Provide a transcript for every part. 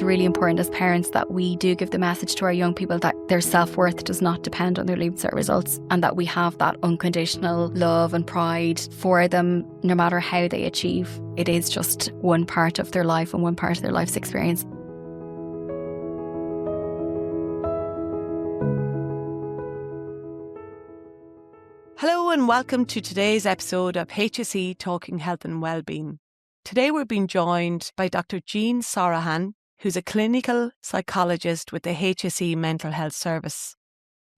really important as parents that we do give the message to our young people that their self-worth does not depend on their Leaving Cert results, and that we have that unconditional love and pride for them no matter how they achieve. It is just one part of their life and one part of their life's experience. Hello and welcome to today's episode of HSE Talking Health and Wellbeing. Today we're being joined by Dr. Jean Sorohan, who's a clinical psychologist with the HSE Mental Health Service.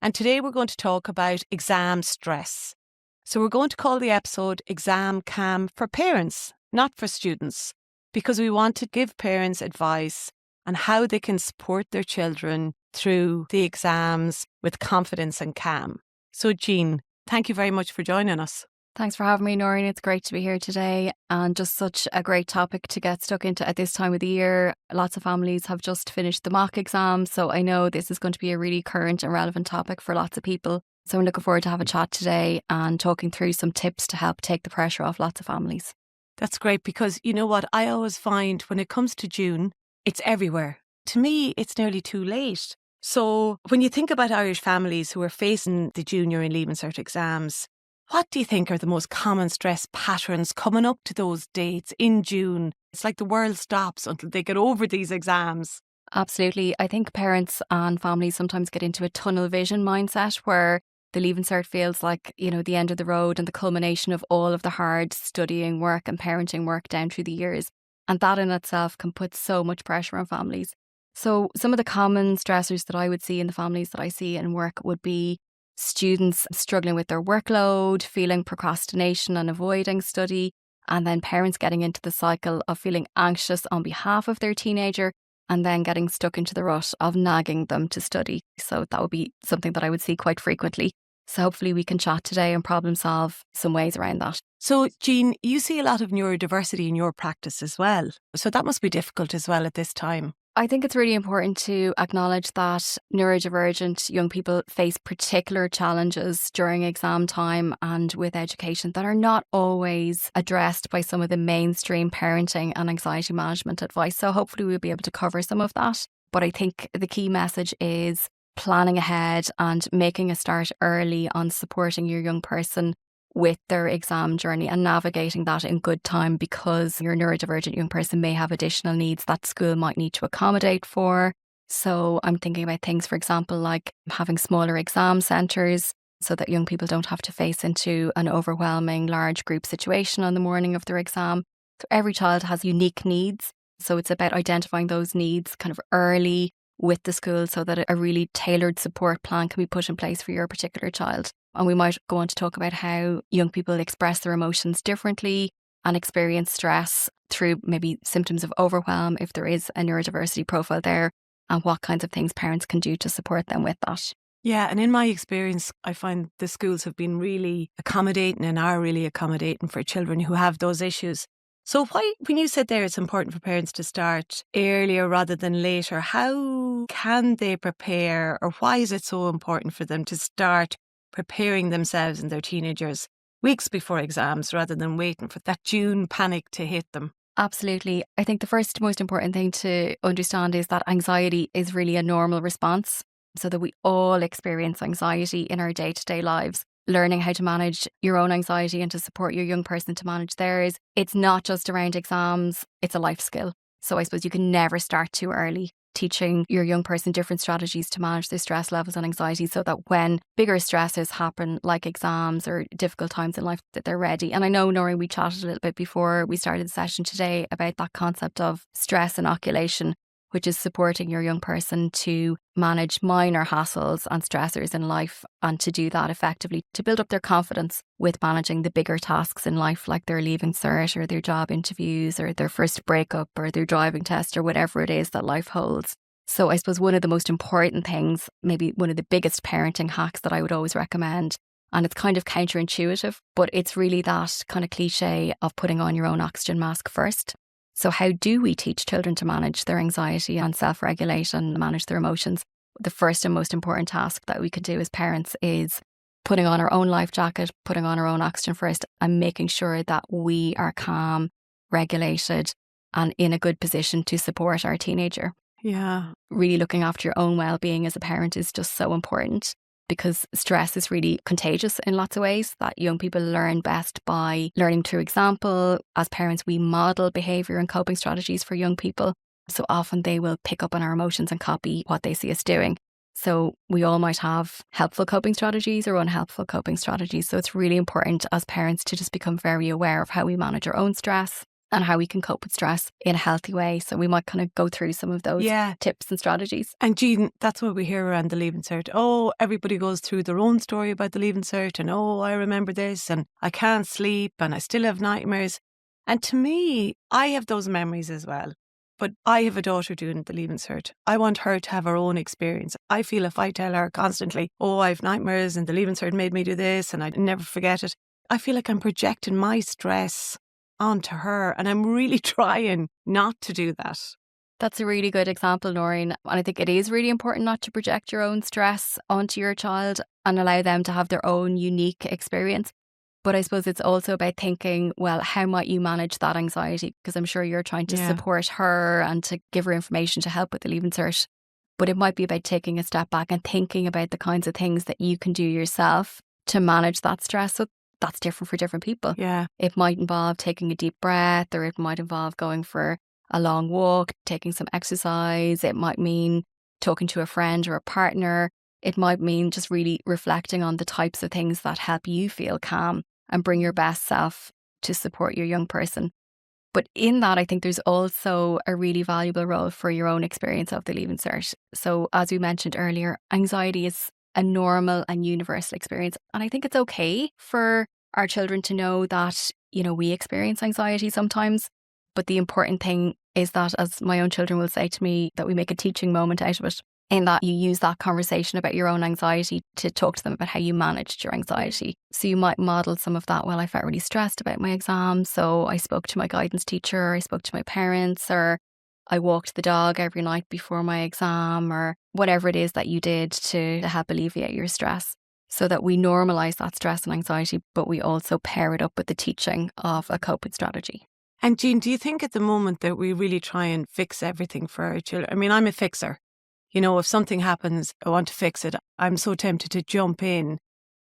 And today we're going to talk about exam stress. So we're going to call the episode Exam Calm for parents, not for students, because we want to give parents advice on how they can support their children through the exams with confidence and calm. So Jean, thank you very much for joining us. Thanks for having me, Noreen. It's great to be here today, and just such a great topic to get stuck into at this time of the year. Lots of families have just finished the mock exams, so I know this is going to be a really current and relevant topic for lots of people. So I'm looking forward to have a chat today and talking through some tips to help take the pressure off lots of families. That's great, because you know what I always find when it comes to June, it's everywhere. To me, it's nearly too late. So when you think about Irish families who are facing the junior and Leaving Cert exams, what do you think are the most common stress patterns coming up to those dates in June? It's like the world stops until they get over these exams. Absolutely. I think parents and families sometimes get into a tunnel vision mindset where the Leaving Cert feels like, the end of the road and the culmination of all of the hard studying work and parenting work down through the years. And that in itself can put so much pressure on families. So some of the common stressors that I would see in the families that I see in work would be students struggling with their workload, feeling procrastination and avoiding study, and then parents getting into the cycle of feeling anxious on behalf of their teenager and then getting stuck into the rut of nagging them to study. So that would be something that I would see quite frequently. So hopefully we can chat today and problem solve some ways around that. So Jean, you see a lot of neurodiversity in your practice as well. So that must be difficult as well at this time. I think it's really important to acknowledge that neurodivergent young people face particular challenges during exam time and with education that are not always addressed by some of the mainstream parenting and anxiety management advice. So hopefully we'll be able to cover some of that. But I think the key message is planning ahead and making a start early on supporting your young person with their exam journey and navigating that in good time, because your neurodivergent young person may have additional needs that school might need to accommodate for. So I'm thinking about things, for example, like having smaller exam centres so that young people don't have to face into an overwhelming large group situation on the morning of their exam. So every child has unique needs. So it's about identifying those needs kind of early with the school so that a really tailored support plan can be put in place for your particular child. And we might go on to talk about how young people express their emotions differently and experience stress through maybe symptoms of overwhelm if there is a neurodiversity profile there, and what kinds of things parents can do to support them with that. Yeah, and in my experience, I find the schools have been really accommodating and are really accommodating for children who have those issues. So when you said there it's important for parents to start earlier rather than later, how can they prepare, or why is it so important for them to start preparing themselves and their teenagers weeks before exams rather than waiting for that June panic to hit them? Absolutely. I think the first most important thing to understand is that anxiety is really a normal response, so that we all experience anxiety in our day-to-day lives. Learning how to manage your own anxiety and to support your young person to manage theirs. It's not just around exams, it's a life skill. So I suppose you can never start too early, teaching your young person different strategies to manage their stress levels and anxiety so that when bigger stresses happen, like exams or difficult times in life, that they're ready. And I know, Noreen, we chatted a little bit before we started the session today about that concept of stress inoculation, which is supporting your young person to manage minor hassles and stressors in life, and to do that effectively, to build up their confidence with managing the bigger tasks in life, like their Leaving Cert or their job interviews or their first breakup or their driving test or whatever it is that life holds. So I suppose one of the most important things, maybe one of the biggest parenting hacks that I would always recommend, and it's kind of counterintuitive, but it's really that kind of cliche of putting on your own oxygen mask first. So how do we teach children to manage their anxiety and self-regulate and manage their emotions? The first and most important task that we could do as parents is putting on our own life jacket, putting on our own oxygen first, and making sure that we are calm, regulated, and in a good position to support our teenager. Yeah. Really looking after your own well-being as a parent is just so important, because stress is really contagious in lots of ways. That young people learn best by learning through example. As parents, we model behaviour and coping strategies for young people. So often they will pick up on our emotions and copy what they see us doing. So we all might have helpful coping strategies or unhelpful coping strategies. So it's really important as parents to just become very aware of how we manage our own stress and how we can cope with stress in a healthy way. So we might kind of go through some of those tips and strategies. And Jean, that's what we hear around the Leaving Cert. Oh, everybody goes through their own story about the Leaving Cert, and oh, I remember this, and I can't sleep, and I still have nightmares. And to me, I have those memories as well. But I have a daughter doing the Leaving Cert. I want her to have her own experience. I feel if I tell her constantly, oh, I have nightmares and the Leaving Cert made me do this and I never forget it, I feel like I'm projecting my stress onto her, and I'm really trying not to do that. That's a really good example, Noreen. And I think it is really important not to project your own stress onto your child and allow them to have their own unique experience. But I suppose it's also about thinking, well, how might you manage that anxiety? Because I'm sure you're trying to support her and to give her information to help with the Leaving Cert. But it might be about taking a step back and thinking about the kinds of things that you can do yourself to manage that stress. So that's different for different people. Yeah. It might involve taking a deep breath, or it might involve going for a long walk, taking some exercise. It might mean talking to a friend or a partner. It might mean just really reflecting on the types of things that help you feel calm and bring your best self to support your young person. But in that, I think there's also a really valuable role for your own experience of the Leaving Cert. So as we mentioned earlier, anxiety is a normal and universal experience. And I think it's okay for our children to know that, you know, we experience anxiety sometimes. But the important thing is that, as my own children will say to me, that we make a teaching moment out of it, in that you use that conversation about your own anxiety to talk to them about how you managed your anxiety. So you might model some of that. Well, I felt really stressed about my exam, so I spoke to my guidance teacher, I spoke to my parents, or I walked the dog every night before my exam, or whatever it is that you did to help alleviate your stress. So that we normalise that stress and anxiety, but we also pair it up with the teaching of a coping strategy. And Jean, do you think at the moment that we really try and fix everything for our children? I mean, I'm a fixer. You know, if something happens, I want to fix it. I'm so tempted to jump in.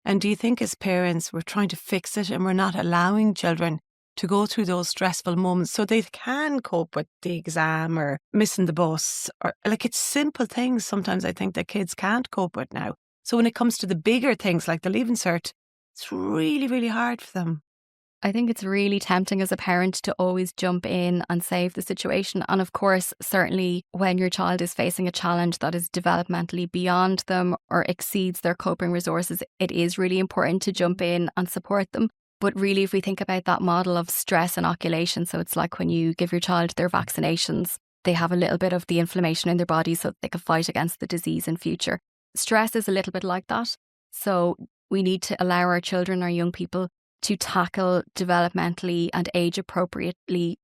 And do you think as parents, we're trying to fix it and we're not allowing children to go through those stressful moments so they can cope with the exam or missing the bus? Or like, it's simple things sometimes I think that kids can't cope with now. So when it comes to the bigger things like the Leaving Cert, it's really, really hard for them. I think it's really tempting as a parent to always jump in and save the situation. And of course, certainly when your child is facing a challenge that is developmentally beyond them or exceeds their coping resources, it is really important to jump in and support them. But really, if we think about that model of stress inoculation, so it's like when you give your child their vaccinations, they have a little bit of the inflammation in their body so that they can fight against the disease in future. Stress is a little bit like that. So we need to allow our children, our young people, to tackle developmentally and age appropriately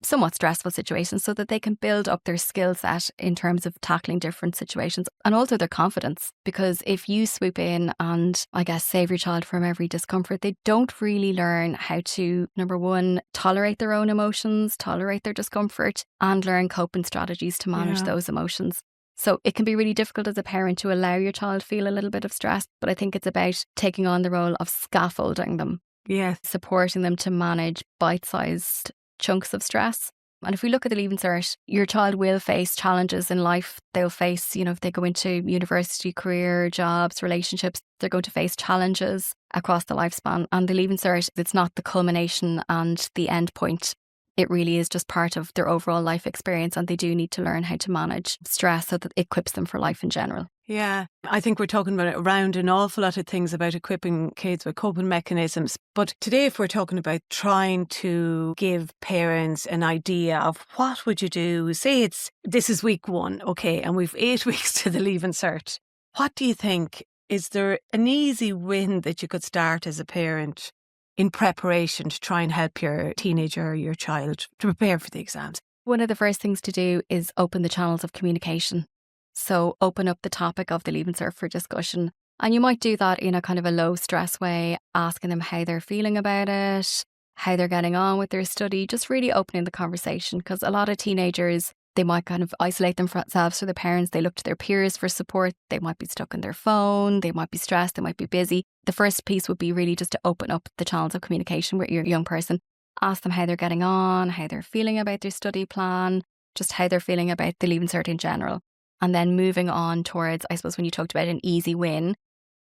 somewhat stressful situations so that they can build up their skill set in terms of tackling different situations and also their confidence. Because if you swoop in and, I guess, save your child from every discomfort, they don't really learn how to, number one, tolerate their own emotions, tolerate their discomfort, and learn coping strategies to manage those emotions. So it can be really difficult as a parent to allow your child feel a little bit of stress, but I think it's about taking on the role of scaffolding them. Yes. Supporting them to manage bite-sized chunks of stress. And if we look at the Leaving Cert, your child will face challenges in life. They'll face, you know, if they go into university, career, jobs, relationships, they're going to face challenges across the lifespan. And the Leaving Cert, it's not the culmination and the end point. It really is just part of their overall life experience, and they do need to learn how to manage stress so that it equips them for life in general. Yeah, I think we're talking about around an awful lot of things about equipping kids with coping mechanisms. But today, if we're talking about trying to give parents an idea of what would you do, say this is week 1, okay, and we've 8 weeks to the Leaving Cert. What do you think? Is there an easy win that you could start as a parent in preparation to try and help your teenager or your child to prepare for the exams? One of the first things to do is open the channels of communication. So open up the topic of the Leaving Cert for discussion. And you might do that in a kind of a low stress way, asking them how they're feeling about it, how they're getting on with their study, just really opening the conversation. Because a lot of teenagers, They might kind of isolate themselves from the parents. They look to their peers for support. They might be stuck on their phone. They might be stressed. They might be busy. The first piece would be really just to open up the channels of communication with your young person. Ask them how they're getting on, how they're feeling about their study plan, just how they're feeling about the Leaving Cert in general. And then moving on towards, I suppose, when you talked about an easy win,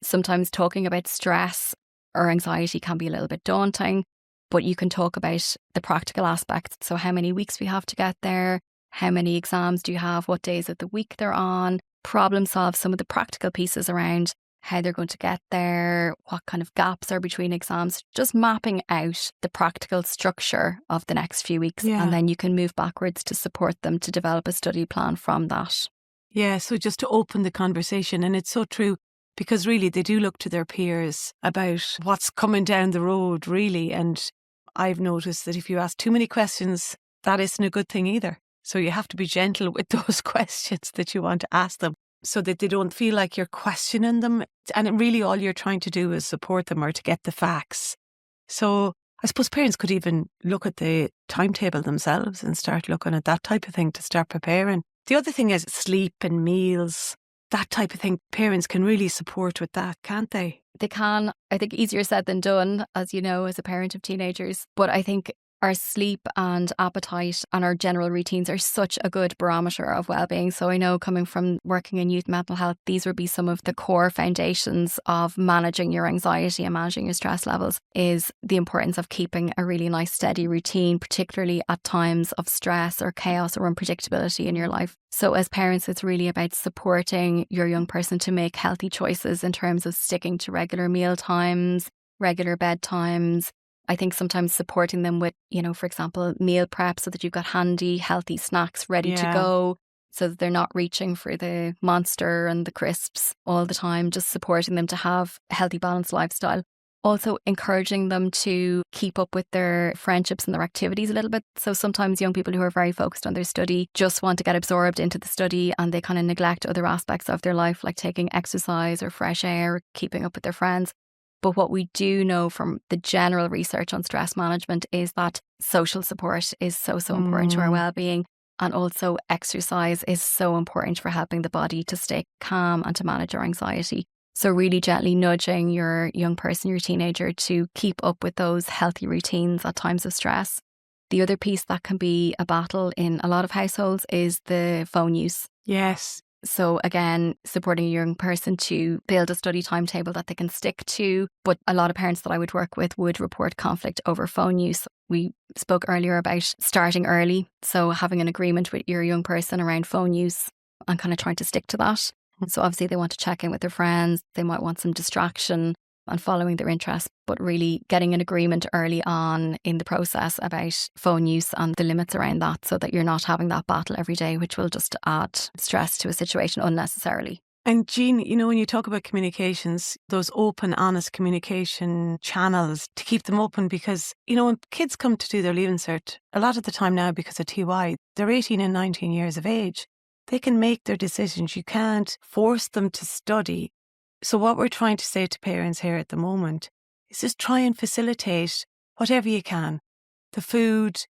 sometimes talking about stress or anxiety can be a little bit daunting, but you can talk about the practical aspects. So how many weeks we have to get there, how many exams do you have, what days of the week they're on, problem solve some of the practical pieces around how they're going to get there, what kind of gaps are between exams, just mapping out the practical structure of the next few weeks. Yeah. And then you can move backwards to support them to develop a study plan from that. Yeah, so just to open the conversation. And it's so true, because really they do look to their peers about what's coming down the road, really. And I've noticed that if you ask too many questions, that isn't a good thing either. So you have to be gentle with those questions that you want to ask them so that they don't feel like you're questioning them. And really all you're trying to do is support them or to get the facts. So I suppose parents could even look at the timetable themselves and start looking at that type of thing to start preparing. The other thing is sleep and meals, that type of thing. Parents can really support with that, can't they? They can. I think easier said than done, as you know, as a parent of teenagers. But I think our sleep and appetite and our general routines are such a good barometer of well-being. So I know, coming from working in youth mental health, these would be some of the core foundations of managing your anxiety and managing your stress levels, is the importance of keeping a really nice steady routine, particularly at times of stress or chaos or unpredictability in your life. So as parents, it's really about supporting your young person to make healthy choices in terms of sticking to regular meal times, regular bedtimes. I think sometimes supporting them with, for example, meal prep, so that you've got handy, healthy snacks ready to go, so that they're not reaching for the Monster and the crisps all the time, just supporting them to have a healthy, balanced lifestyle. Also encouraging them to keep up with their friendships and their activities a little bit. So sometimes young people who are very focused on their study just want to get absorbed into the study, and they kind of neglect other aspects of their life, like taking exercise or fresh air, keeping up with their friends. But what we do know from the general research on stress management is that social support is so important to our well-being. And also exercise is so important for helping the body to stay calm and to manage our anxiety. So really gently nudging your young person, your teenager, to keep up with those healthy routines at times of stress. The other piece that can be a battle in a lot of households is the phone use. Yes. So again, supporting a young person to build a study timetable that they can stick to. But a lot of parents that I would work with would report conflict over phone use. We spoke earlier about starting early. So having an agreement with your young person around phone use and kind of trying to stick to that. So obviously they want to check in with their friends. They might want some distraction and following their interests, but really getting an agreement early on in the process about phone use and the limits around that, so that you're not having that battle every day, which will just add stress to a situation unnecessarily. And Jean, when you talk about communications, those open, honest communication channels, to keep them open, because, when kids come to do their Leaving Cert, a lot of the time now, because of TY, they're 18 and 19 years of age. They can make their decisions. You can't force them to study. So what we're trying to say to parents here at the moment is just try and facilitate whatever you can. The food,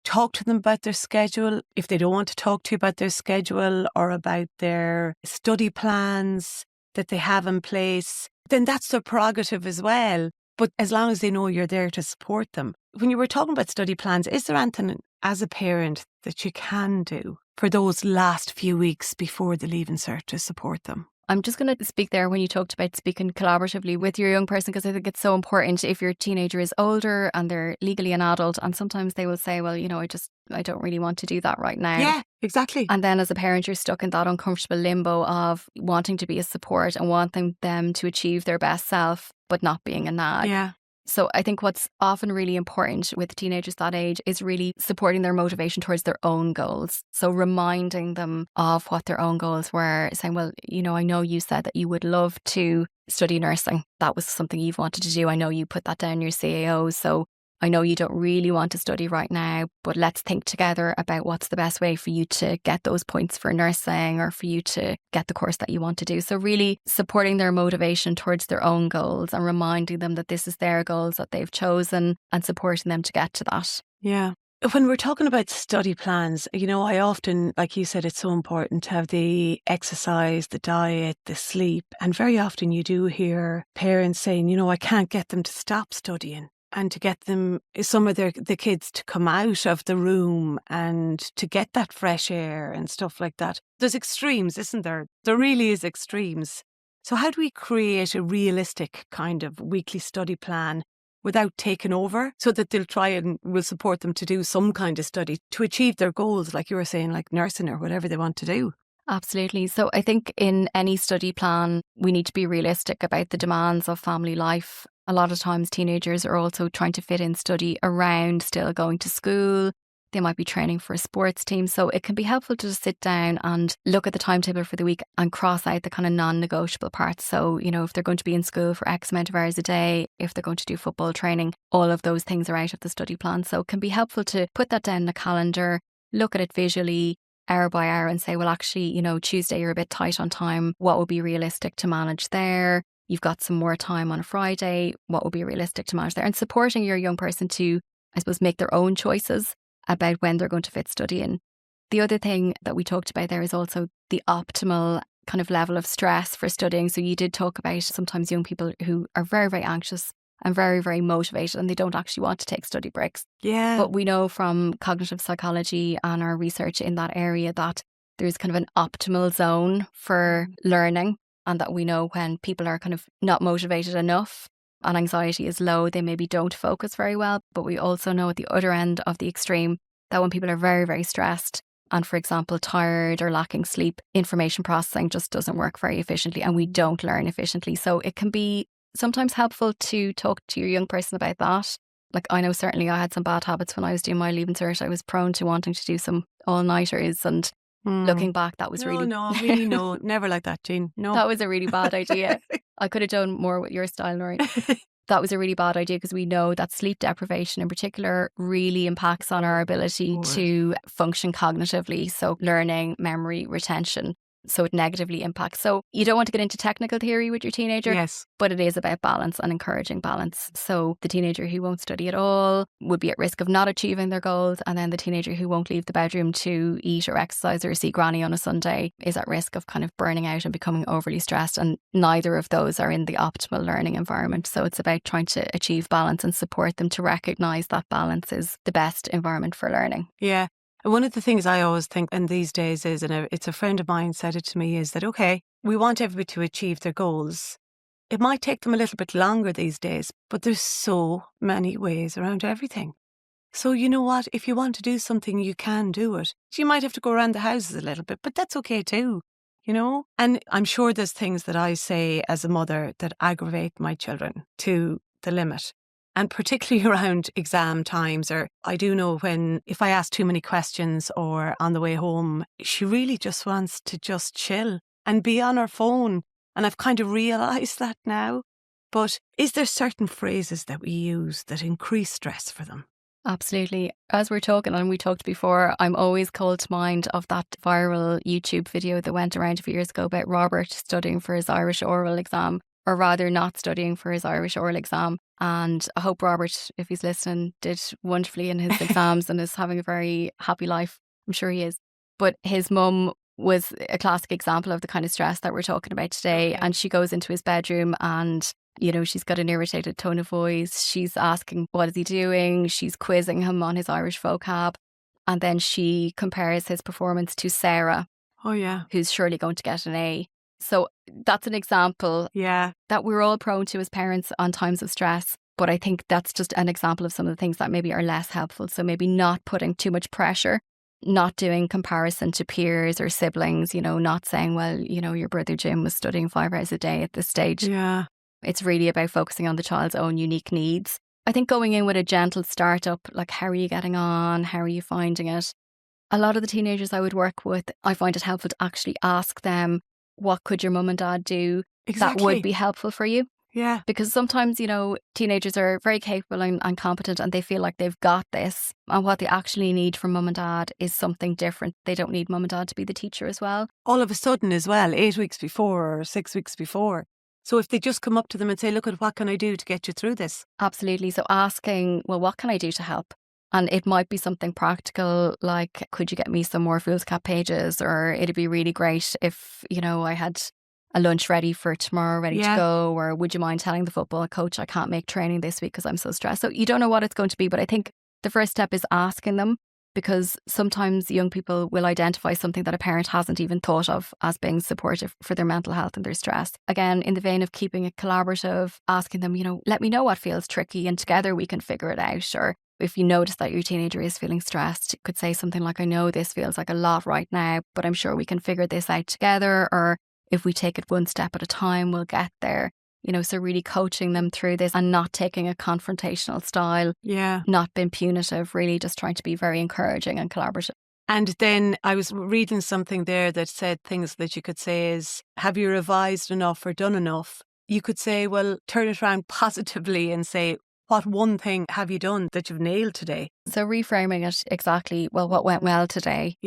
talk to them about their schedule. If they don't want to talk to you about their schedule or about their study plans that they have in place, then that's their prerogative as well. But as long as they know you're there to support them. When you were talking about study plans, is there anything as a parent that you can do for those last few weeks before the Leaving Cert to support them? I'm just going to speak there when you talked about speaking collaboratively with your young person, because I think it's so important if your teenager is older and they're legally an adult, and sometimes they will say, well, I don't really want to do that right now. Yeah, exactly. And then as a parent, you're stuck in that uncomfortable limbo of wanting to be a support and wanting them to achieve their best self, but not being a nag. Yeah. So I think what's often really important with teenagers that age is really supporting their motivation towards their own goals. So reminding them of what their own goals were, saying, well, I know you said that you would love to study nursing. That was something you've wanted to do. I know you put that down in your CAO. So I know you don't really want to study right now, but let's think together about what's the best way for you to get those points for nursing or for you to get the course that you want to do. So really supporting their motivation towards their own goals and reminding them that this is their goals that they've chosen and supporting them to get to that. Yeah. when we're talking about study plans, I often, like you said, it's so important to have the exercise, the diet, the sleep. And very often you do hear parents saying, I can't get them to stop studying and to get them, some of the kids to come out of the room and to get that fresh air and stuff like that. There's extremes, isn't there? There really is extremes. So how do we create a realistic kind of weekly study plan without taking over, so that they'll try and we'll support them to do some kind of study to achieve their goals, like you were saying, like nursing or whatever they want to do? Absolutely. So I think in any study plan, we need to be realistic about the demands of family life. A lot of times teenagers are also trying to fit in study around still going to school. They might be training for a sports team. So it can be helpful to just sit down and look at the timetable for the week and cross out the kind of non-negotiable parts. So, if they're going to be in school for X amount of hours a day, if they're going to do football training, all of those things are out of the study plan. So it can be helpful to put that down in the calendar, look at it visually, hour by hour, and say, well, actually, Tuesday you're a bit tight on time. What would be realistic to manage there? You've got some more time on a Friday. What would be realistic to manage there? And supporting your young person to, I suppose, make their own choices about when they're going to fit study in. The other thing that we talked about there is also the optimal kind of level of stress for studying. So you did talk about sometimes young people who are very, very anxious and very, very motivated and they don't actually want to take study breaks. Yeah. But we know from cognitive psychology and our research in that area that there's kind of an optimal zone for learning, and that we know when people are kind of not motivated enough and anxiety is low, they maybe don't focus very well. But we also know at the other end of the extreme that when people are very, very stressed and, for example, tired or lacking sleep, information processing just doesn't work very efficiently and we don't learn efficiently. So it can be sometimes helpful to talk to your young person about that. Like, I know certainly I had some bad habits when I was doing my Leaving Cert. I was prone to wanting to do some all-nighters, and looking back, that was No, never like that, Jean. No. That was a really bad idea. I could have done more with your style, Noreen. That was a really bad idea because we know that sleep deprivation in particular really impacts on our ability to function cognitively. So learning, memory, retention. So it negatively impacts. So you don't want to get into technical theory with your teenager. Yes. But it is about balance and encouraging balance. So the teenager who won't study at all would be at risk of not achieving their goals. And then the teenager who won't leave the bedroom to eat or exercise or see granny on a Sunday is at risk of kind of burning out and becoming overly stressed. And neither of those are in the optimal learning environment. So it's about trying to achieve balance and support them to recognise that balance is the best environment for learning. Yeah. One of the things I always think in these days is, and it's a friend of mine said it to me, is that, okay, we want everybody to achieve their goals. It might take them a little bit longer these days, but there's so many ways around everything. So you know what? If you want to do something, you can do it. You might have to go around the houses a little bit, but that's okay too, And I'm sure there's things that I say as a mother that aggravate my children to the limit. And particularly around exam times, or I do know if I ask too many questions or on the way home, she really just wants to just chill and be on her phone. And I've kind of realised that now. But is there certain phrases that we use that increase stress for them? Absolutely. As we're talking, and we talked before, I'm always called to mind of that viral YouTube video that went around a few years ago about Robert studying for his Irish oral exam, or rather not studying for his Irish oral exam. And I hope Robert, if he's listening, did wonderfully in his exams and is having a very happy life. I'm sure he is. But his mum was a classic example of the kind of stress that we're talking about today. Okay. And she goes into his bedroom and, she's got an irritated tone of voice. She's asking, what is he doing? She's quizzing him on his Irish vocab. And then she compares his performance to Sarah. Oh, yeah. Who's surely going to get an A. So that's an example that we're all prone to as parents on times of stress. But I think that's just an example of some of the things that maybe are less helpful. So maybe not putting too much pressure, not doing comparison to peers or siblings, not saying, well, your brother Jim was studying 5 hours a day at this stage. Yeah. It's really about focusing on the child's own unique needs. I think going in with a gentle startup, like, how are you getting on? How are you finding it? A lot of the teenagers I would work with, I find it helpful to actually ask them, what could your mum and dad do that would be helpful for you? Yeah. Because sometimes, teenagers are very capable and competent and they feel like they've got this. And what they actually need from mum and dad is something different. They don't need mum and dad to be the teacher as well. All of a sudden as well, 8 weeks before or 6 weeks before. So if they just come up to them and say, look, what can I do to get you through this? Absolutely. So asking, well, what can I do to help? And it might be something practical, like, could you get me some more foolscap pages? Or it'd be really great if, I had a lunch ready for tomorrow, ready to go. Or would you mind telling the football coach I can't make training this week because I'm so stressed? So you don't know what it's going to be. But I think the first step is asking them, because sometimes young people will identify something that a parent hasn't even thought of as being supportive for their mental health and their stress. Again, in the vein of keeping it collaborative, asking them, let me know what feels tricky and together we can figure it out. Or if you notice that your teenager is feeling stressed, you could say something like, I know this feels like a lot right now, but I'm sure we can figure this out together. Or if we take it one step at a time, we'll get there. So really coaching them through this and not taking a confrontational style. Not being punitive, really just trying to be very encouraging and collaborative. And then I was reading something there that said things that you could say is, have you revised enough or done enough? You could say, well, turn it around positively and say, what one thing have you done that you've nailed today? So reframing it exactly, well, what went well today?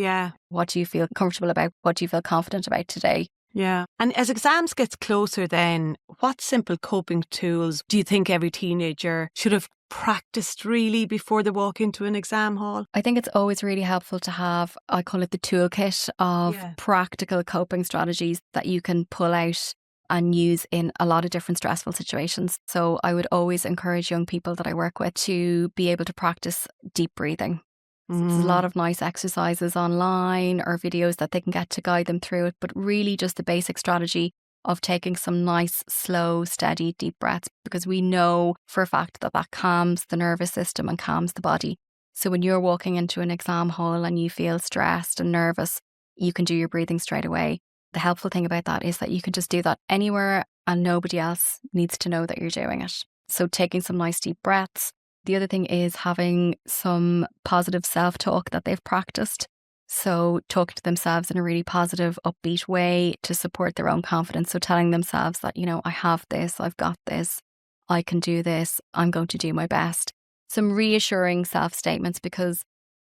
What do you feel comfortable about? What do you feel confident about today? And as exams gets closer then, what simple coping tools do you think every teenager should have practiced really before they walk into an exam hall? I think it's always really helpful to have, I call it the toolkit of practical coping strategies that you can pull out and use in a lot of different stressful situations. So I would always encourage young people that I work with to be able to practice deep breathing. There's a lot of nice exercises online or videos that they can get to guide them through it, but really just the basic strategy of taking some nice, slow, steady, deep breaths, because we know for a fact that that calms the nervous system and calms the body. So when you're walking into an exam hall and you feel stressed and nervous, you can do your breathing straight away. The helpful thing about that is that you can just do that anywhere and nobody else needs to know that you're doing it. So taking some nice deep breaths. The other thing is having some positive self-talk that they've practiced. So talking to themselves in a really positive, upbeat way to support their own confidence. So telling themselves that, I have this, I've got this, I can do this, I'm going to do my best. Some reassuring self-statements, because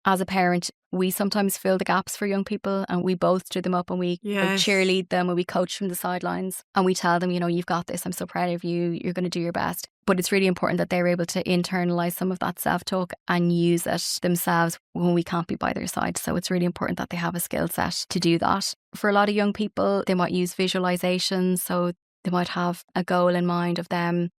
as a parent, we sometimes fill the gaps for young people and we bolster them up and we cheerlead them and we coach from the sidelines and we tell them, you've got this, I'm so proud of you, you're going to do your best. But it's really important that they're able to internalize some of that self-talk and use it themselves when we can't be by their side. So it's really important that they have a skill set to do that. For a lot of young people, they might use visualization. So they might have a goal in mind of them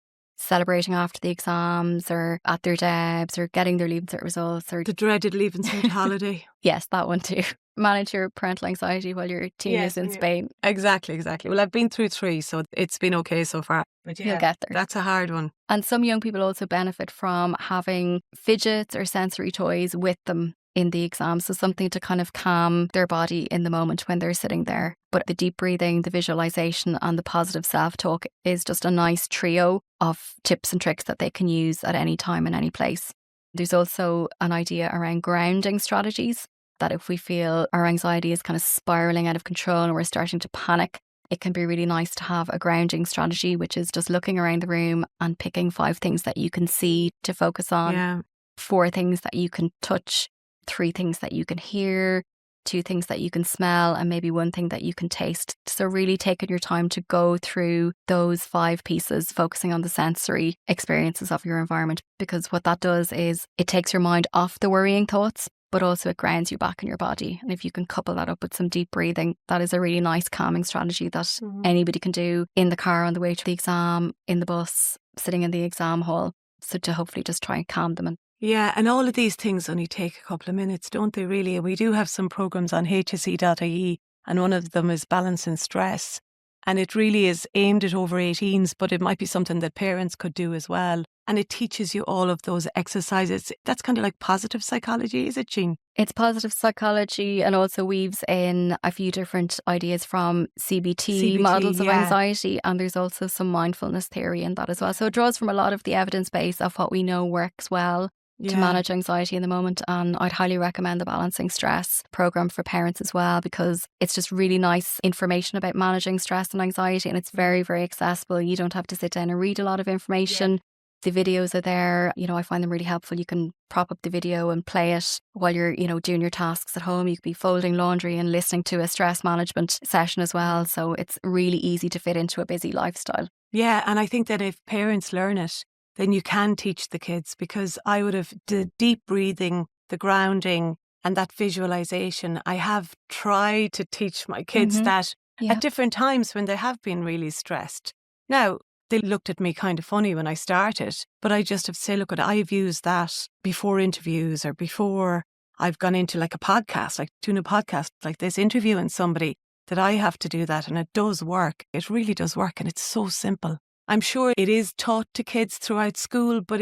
celebrating after the exams or at their debs or getting their Leaving Cert results, or the dreaded Leaving Cert holiday. Yes, that one too. Manage your parental anxiety while your teen is in Spain. Exactly. Well, I've been through 3, so it's been okay so far. But you'll get there. That's a hard one. And some young people also benefit from having fidgets or sensory toys with them in the exam. So something to kind of calm their body in the moment when they're sitting there. But the deep breathing, the visualization and the positive self-talk is just a nice trio of tips and tricks that they can use at any time and any place. There's also an idea around grounding strategies, that if we feel our anxiety is kind of spiraling out of control and we're starting to panic, it can be really nice to have a grounding strategy, which is just looking around the room and picking 5 things that you can see to focus on, 4 things that you can touch, 3 things that you can hear, 2 things that you can smell, and maybe 1 thing that you can taste. So really taking your time to go through those 5 pieces, focusing on the sensory experiences of your environment, because what that does is it takes your mind off the worrying thoughts, but also it grounds you back in your body. And if you can couple that up with some deep breathing, that is a really nice calming strategy that anybody can do in the car on the way to the exam, in the bus, sitting in the exam hall. So to hopefully just try and calm them. And all of these things only take a couple of minutes, don't they really? And we do have some programs on hse.ie, and one of them is Balancing Stress. And it really is aimed at over 18s, but it might be something that parents could do as well. And it teaches you all of those exercises. That's kind of like positive psychology, is it, Jean? It's positive psychology, and also weaves in a few different ideas from CBT models of anxiety. And there's also some mindfulness theory in that as well. So it draws from a lot of the evidence base of what we know works well to manage anxiety in the moment. And I'd highly recommend the Balancing Stress program for parents as well, because it's just really nice information about managing stress and anxiety, and it's very, very accessible. You don't have to sit down and read a lot of information. The videos are there. I find them really helpful. You can prop up the video and play it while you're, doing your tasks at home. You could be folding laundry and listening to a stress management session as well. So it's really easy to fit into a busy lifestyle. Yeah, and I think that if parents learn it, then you can teach the kids, because I would have the deep breathing, the grounding, and that visualization. I have tried to teach my kids that at different times when they have been really stressed. Now, they looked at me kind of funny when I started, but I just have to say, look, I've used that before interviews or before I've gone into like a podcast, like doing a podcast like this, interviewing somebody, that I have to do that. And it does work. It really does work. And it's so simple. I'm sure it is taught to kids throughout school, but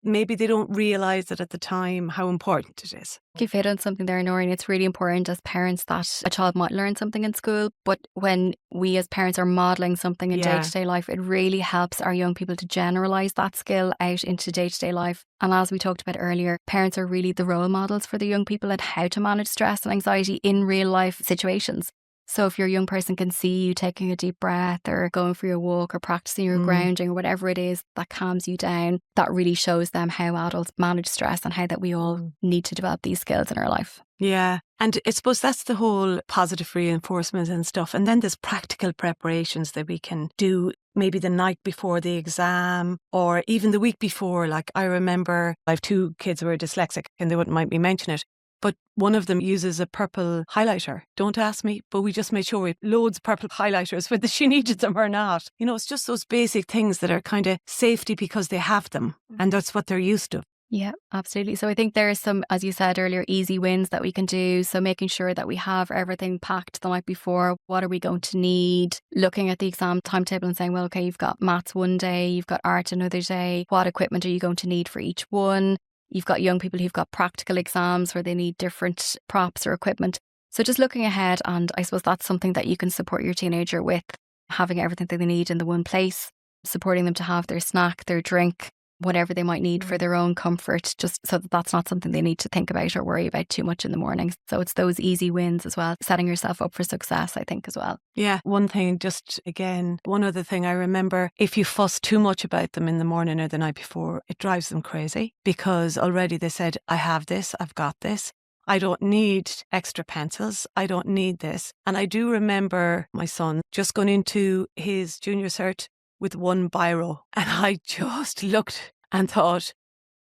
maybe they don't realise it at the time how important it is. You've hit on something there, Noreen. It's really important as parents that a child might learn something in school, but when we as parents are modelling something in day-to-day life, it really helps our young people to generalise that skill out into day-to-day life. And as we talked about earlier, parents are really the role models for the young people and how to manage stress and anxiety in real life situations. So if your young person can see you taking a deep breath or going for your walk or practicing your grounding or whatever it is that calms you down, that really shows them how adults manage stress and how that we all need to develop these skills in our life. Yeah. And I suppose that's the whole positive reinforcement and stuff. And then there's practical preparations that we can do maybe the night before the exam or even the week before. Like I remember I have 2 kids who are dyslexic and they wouldn't mind me mention it. But one of them uses a purple highlighter. Don't ask me, but we just made sure we had loads of purple highlighters, whether she needed them or not. You know, it's just those basic things that are kind of safety because they have them and that's what they're used to. Yeah, absolutely. So I think there are some, as you said earlier, easy wins that we can do. So making sure that we have everything packed the night before. What are we going to need? Looking at the exam timetable and saying, well, okay, you've got maths one day, you've got art another day. What equipment are you going to need for each one? You've got young people who've got practical exams where they need different props or equipment. So just looking ahead, and I suppose that's something that you can support your teenager with, having everything that they need in the one place, supporting them to have their snack, their drink, whatever they might need for their own comfort, just so that that's not something they need to think about or worry about too much in the morning. So it's those easy wins as well, setting yourself up for success, I think, as well. Yeah, one thing, just again, one other thing I remember, if you fuss too much about them in the morning or the night before, it drives them crazy because already they said, I have this, I've got this. I don't need extra pencils. I don't need this. And I do remember my son just going into his junior cert with one biro. And I just looked and thought,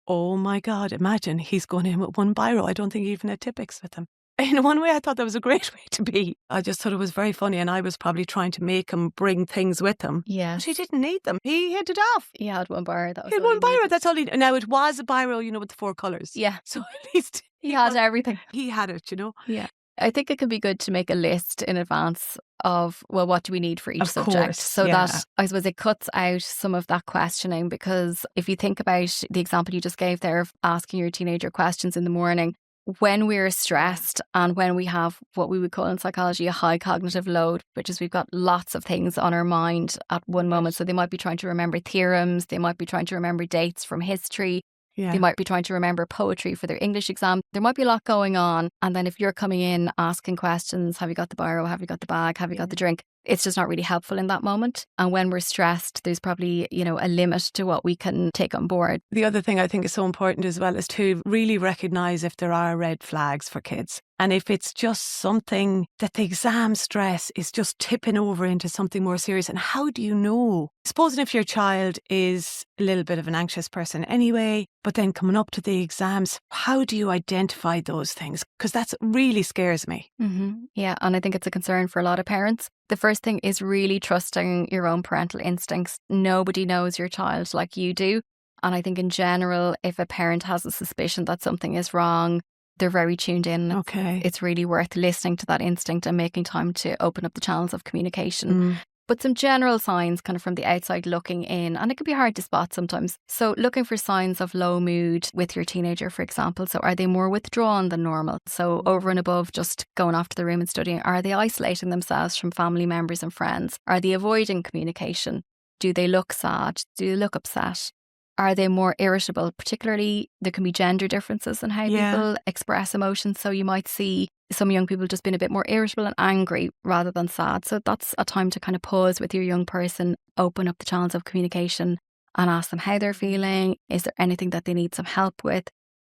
oh my God, imagine he's going in with one biro. I don't think he even had Tipp-Ex with him. In one way, I thought that was a great way to be. I just thought it was very funny. And I was probably trying to make him bring things with him. Yeah. But he didn't need them. He hit it off. He had one biro. He had one biro. That's all he Now, it was a biro, you know, with the 4 colours. Yeah. So at least he had everything. He had it, you know. Yeah. I think it can be good to make a list in advance of, well, what do we need for each subject? So that, I suppose, it cuts out some of that questioning, because if you think about the example you just gave there of asking your teenager questions in the morning, when we're stressed and when we have what we would call in psychology a high cognitive load, which is we've got lots of things on our mind at one moment. So they might be trying to remember theorems, they might be trying to remember dates from history. Yeah. They might be trying to remember poetry for their English exam. There might be a lot going on. And then if you're coming in asking questions, have you got the biro? Have you got the bag? Have you got the drink? It's just not really helpful in that moment. And when we're stressed, there's probably, you know, a limit to what we can take on board. The other thing I think is so important as well is to really recognise if there are red flags for kids. And if it's just something that the exam stress is just tipping over into something more serious. And how do you know? Supposing if your child is a little bit of an anxious person anyway, but then coming up to the exams, how do you identify those things? Because that really scares me. Mm-hmm. Yeah, and I think it's a concern for a lot of parents. The first thing is really trusting your own parental instincts. Nobody knows your child like you do. And I think in general, if a parent has a suspicion that something is wrong, they're very tuned in. Okay. It's really worth listening to that instinct and making time to open up the channels of communication. But some general signs kind of from the outside looking in, and it can be hard to spot sometimes. So looking for signs of low mood with your teenager, for example. So are they more withdrawn than normal? So over and above just going off to the room and studying, are they isolating themselves from family members and friends? Are they avoiding communication? Do they look sad? Do they look upset? Are they more irritable? Particularly, there can be gender differences in how people express emotions. So you might see some young people just being a bit more irritable and angry rather than sad. So that's a time to kind of pause with your young person, open up the channels of communication and ask them how they're feeling. Is there anything that they need some help with?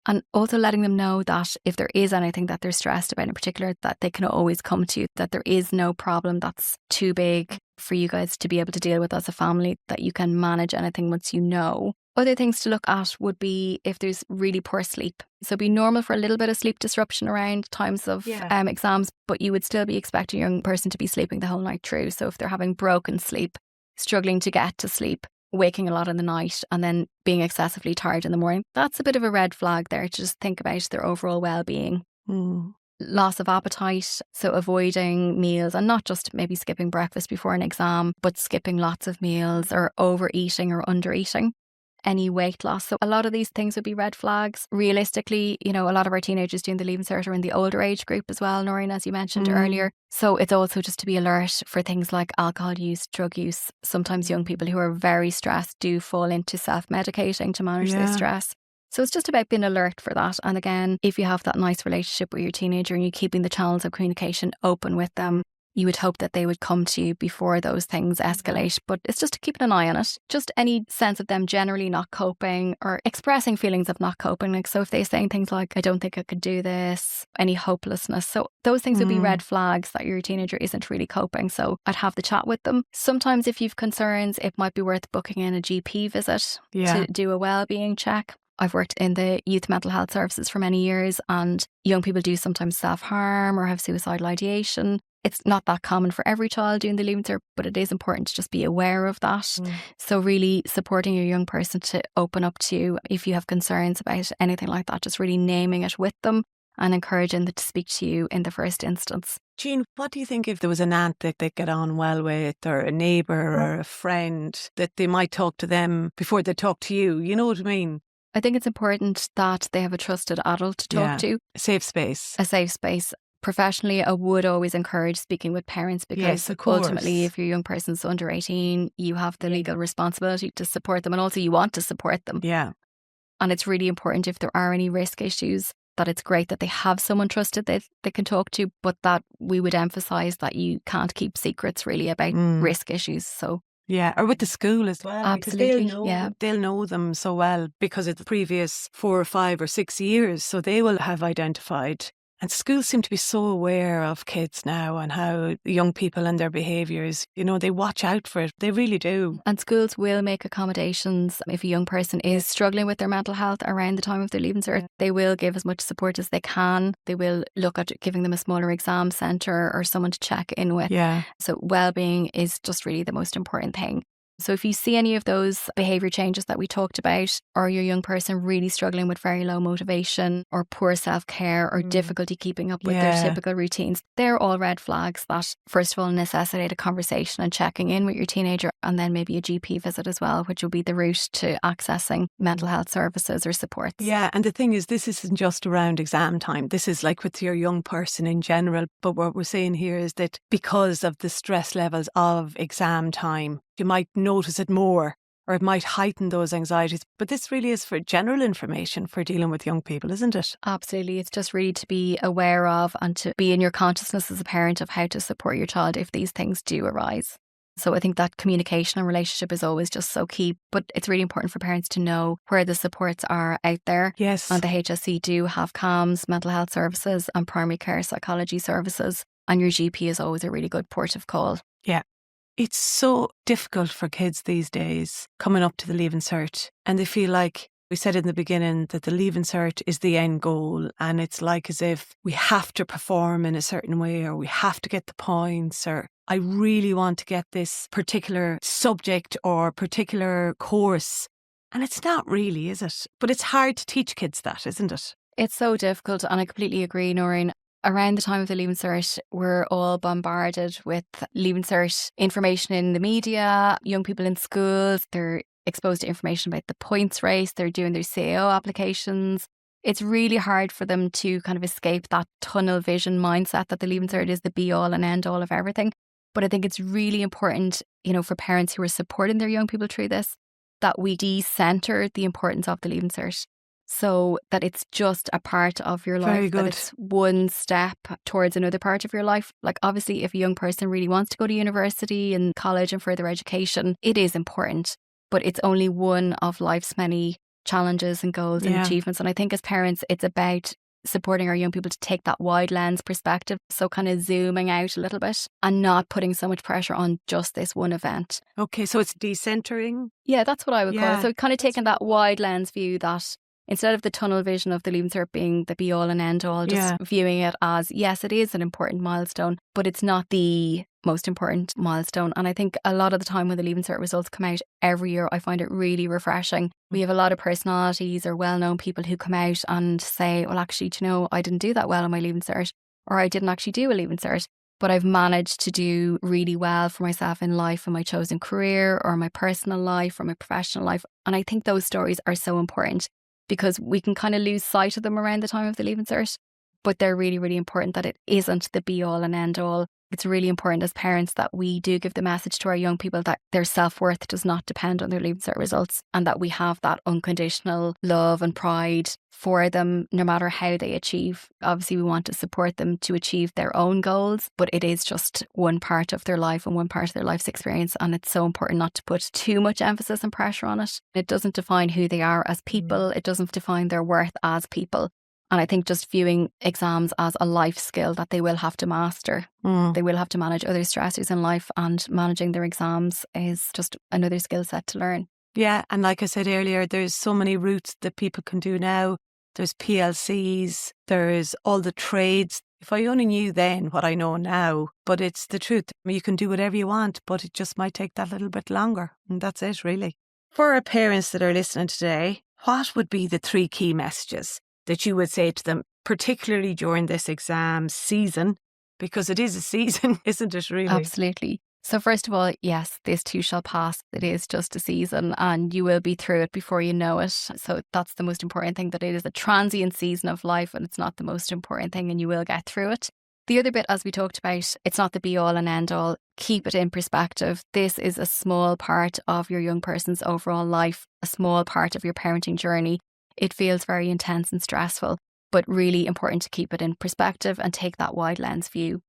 And also letting them know that if there is anything that they're stressed about in particular, that they can always come to you, that there is no problem that's too big for you guys to be able to deal with as a family, that you can manage anything once you know. Other things to look at would be if there's really poor sleep. So it'd be normal for a little bit of sleep disruption around times of exams, but you would still be expecting a young person to be sleeping the whole night through. So if they're having broken sleep, struggling to get to sleep, waking a lot in the night, and then being excessively tired in the morning, that's a bit of a red flag there to just think about their overall well-being. Loss of appetite, so avoiding meals, and not just maybe skipping breakfast before an exam, but skipping lots of meals, or overeating or undereating. Any weight loss. So a lot of these things would be red flags. Realistically, a lot of our teenagers doing the Leaving Cert are in the older age group as well, Noreen, as you mentioned earlier. So it's also just to be alert for things like alcohol use, drug use. Sometimes young people who are very stressed do fall into self-medicating to manage their stress. So it's just about being alert for that. And again, if you have that nice relationship with your teenager and you're keeping the channels of communication open with them, you would hope that they would come to you before those things escalate. But it's just to keep an eye on it. Just any sense of them generally not coping or expressing feelings of not coping. Like, so if they're saying things like, I don't think I could do this, any hopelessness. So those things would be red flags that your teenager isn't really coping. So I'd have the chat with them. Sometimes if you've concerns, it might be worth booking in a GP visit to do a wellbeing check. I've worked in the youth mental health services for many years, and young people do sometimes self-harm or have suicidal ideation. It's not that common for every child doing the Leaving Cert, but it is important to just be aware of that. So really supporting your young person to open up to you if you have concerns about anything like that, just really naming it with them and encouraging them to speak to you in the first instance. Jean, what do you think if there was an aunt that they get on well with, or a neighbour or a friend, that they might talk to them before they talk to you? You know what I mean? I think it's important that they have a trusted adult to talk to. A safe space. A safe space. Professionally, I would always encourage speaking with parents because ultimately, if your young person's under 18, you have the legal responsibility to support them, and also you want to support them. And it's really important if there are any risk issues that it's great that they have someone trusted that they can talk to, but that we would emphasise that you can't keep secrets really about risk issues. So or with the school as well. Absolutely, they'll know them so well because of the previous 4 or 5 or 6 years. So they will have identified. And schools seem to be so aware of kids now and how young people and their behaviours, they watch out for it. They really do. And schools will make accommodations if a young person is struggling with their mental health around the time of their Leaving Cert. They will give as much support as they can. They will look at giving them a smaller exam centre or someone to check in with. So wellbeing is just really the most important thing. So if you see any of those behaviour changes that we talked about, or your young person really struggling with very low motivation or poor self-care or difficulty keeping up with their typical routines, they're all red flags that first of all necessitate a conversation and checking in with your teenager, and then maybe a GP visit as well, which will be the route to accessing mental health services or supports. And the thing is, this isn't just around exam time. This is like with your young person in general. But what we're saying here is that because of the stress levels of exam time, you might notice it more, or it might heighten those anxieties. But this really is for general information for dealing with young people, isn't it? Absolutely. It's just really to be aware of and to be in your consciousness as a parent of how to support your child if these things do arise. So I think that communication and relationship is always just so key. But it's really important for parents to know where the supports are out there. Yes. And the HSE do have CAMS, mental health services, and primary care psychology services. And your GP is always a really good port of call. It's so difficult for kids these days coming up to the Leaving Cert, and they feel like, we said in the beginning, that the Leaving Cert is the end goal, and it's like as if we have to perform in a certain way, or we have to get the points, or I really want to get this particular subject or particular course. And it's not really, is it? But it's hard to teach kids that, isn't it? It's so difficult, and I completely agree, Noreen. Around the time of the Leaving Cert, we're all bombarded with Leaving Cert information in the media. Young people in schools, they're exposed to information about the points race. They're doing their CAO applications. It's really hard for them to kind of escape that tunnel vision mindset that the Leaving Cert is the be all and end all of everything. But I think it's really important, for parents who are supporting their young people through this, that we de-centre the importance of the Leaving Cert. So that it's just a part of your life, that it's one step towards another part of your life. Like obviously if a young person really wants to go to university and college and further education, it is important, but it's only one of life's many challenges and goals and achievements. And I think as parents, it's about supporting our young people to take that wide lens perspective. So kind of zooming out a little bit and not putting so much pressure on just this one event. Okay, so it's decentering. Yeah, that's what I would call it. Yeah, So kind of taking that wide lens view, that instead of the tunnel vision of the Leaving Cert being the be all and end all, just viewing it as, yes, it is an important milestone, but it's not the most important milestone. And I think a lot of the time when the Leaving Cert results come out every year, I find it really refreshing. We have a lot of personalities or well-known people who come out and say, well, actually, do you know, I didn't do that well on my Leaving Cert, or I didn't actually do a Leaving Cert, but I've managed to do really well for myself in life, in my chosen career or my personal life or my professional life. And I think those stories are so important because we can kind of lose sight of them around the time of the Leaving Cert, but they're really, really important that it isn't the be all and end all. It's really important as parents that we do give the message to our young people that their self-worth does not depend on their Leaving Cert results, and that we have that unconditional love and pride for them no matter how they achieve. Obviously, we want to support them to achieve their own goals, but it is just one part of their life and one part of their life's experience, and it's so important not to put too much emphasis and pressure on it. It doesn't define who they are as people. It doesn't define their worth as people. And I think just viewing exams as a life skill that they will have to master. They will have to manage other stressors in life, and managing their exams is just another skill set to learn. Yeah, and like I said earlier, there's so many routes that people can do now. There's PLCs, there's all the trades. If I only knew then what I know now, but it's the truth. You can do whatever you want, but it just might take that little bit longer. And that's it, really. For our parents that are listening today, what would be the 3 key messages that you would say to them, particularly during this exam season? Because it is a season, isn't it, really? Absolutely. So first of all, yes, this too shall pass. It is just a season and you will be through it before you know it. So that's the most important thing, that it is a transient season of life and it's not the most important thing, and you will get through it. The other bit, as we talked about, it's not the be all and end all. Keep it in perspective. This is a small part of your young person's overall life, a small part of your parenting journey. It feels very intense and stressful, but really important to keep it in perspective and take that wide lens view.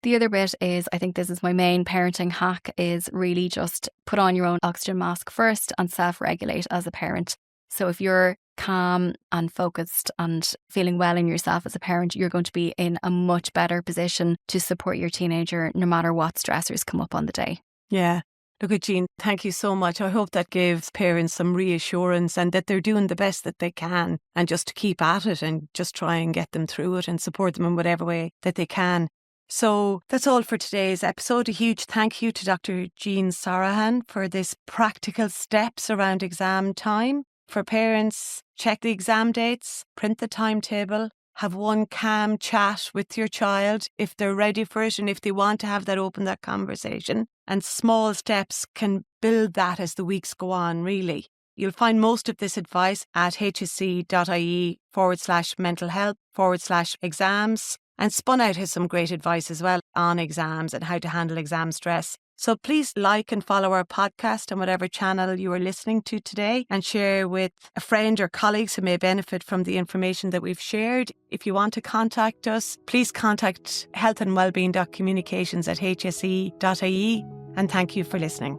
The other bit is, I think this is my main parenting hack, is really just put on your own oxygen mask first and self-regulate as a parent. So if you're calm and focused and feeling well in yourself as a parent, you're going to be in a much better position to support your teenager no matter what stressors come up on the day. Yeah. Look at Jean, thank you so much. I hope that gives parents some reassurance and that they're doing the best that they can, and just to keep at it and just try and get them through it and support them in whatever way that they can. So that's all for today's episode. A huge thank you to Dr. Jean Sorohan for this practical steps around exam time. For parents, check the exam dates, print the timetable, have one calm chat with your child if they're ready for it and if they want to have that conversation. And small steps can build that as the weeks go on, really. You'll find most of this advice at hsc.ie/mental health/exams. And Spun Out has some great advice as well on exams and how to handle exam stress. So please like and follow our podcast on whatever channel you are listening to today, and share with a friend or colleagues who may benefit from the information that we've shared. If you want to contact us, please contact healthandwellbeing.communications@hse.ie. And thank you for listening.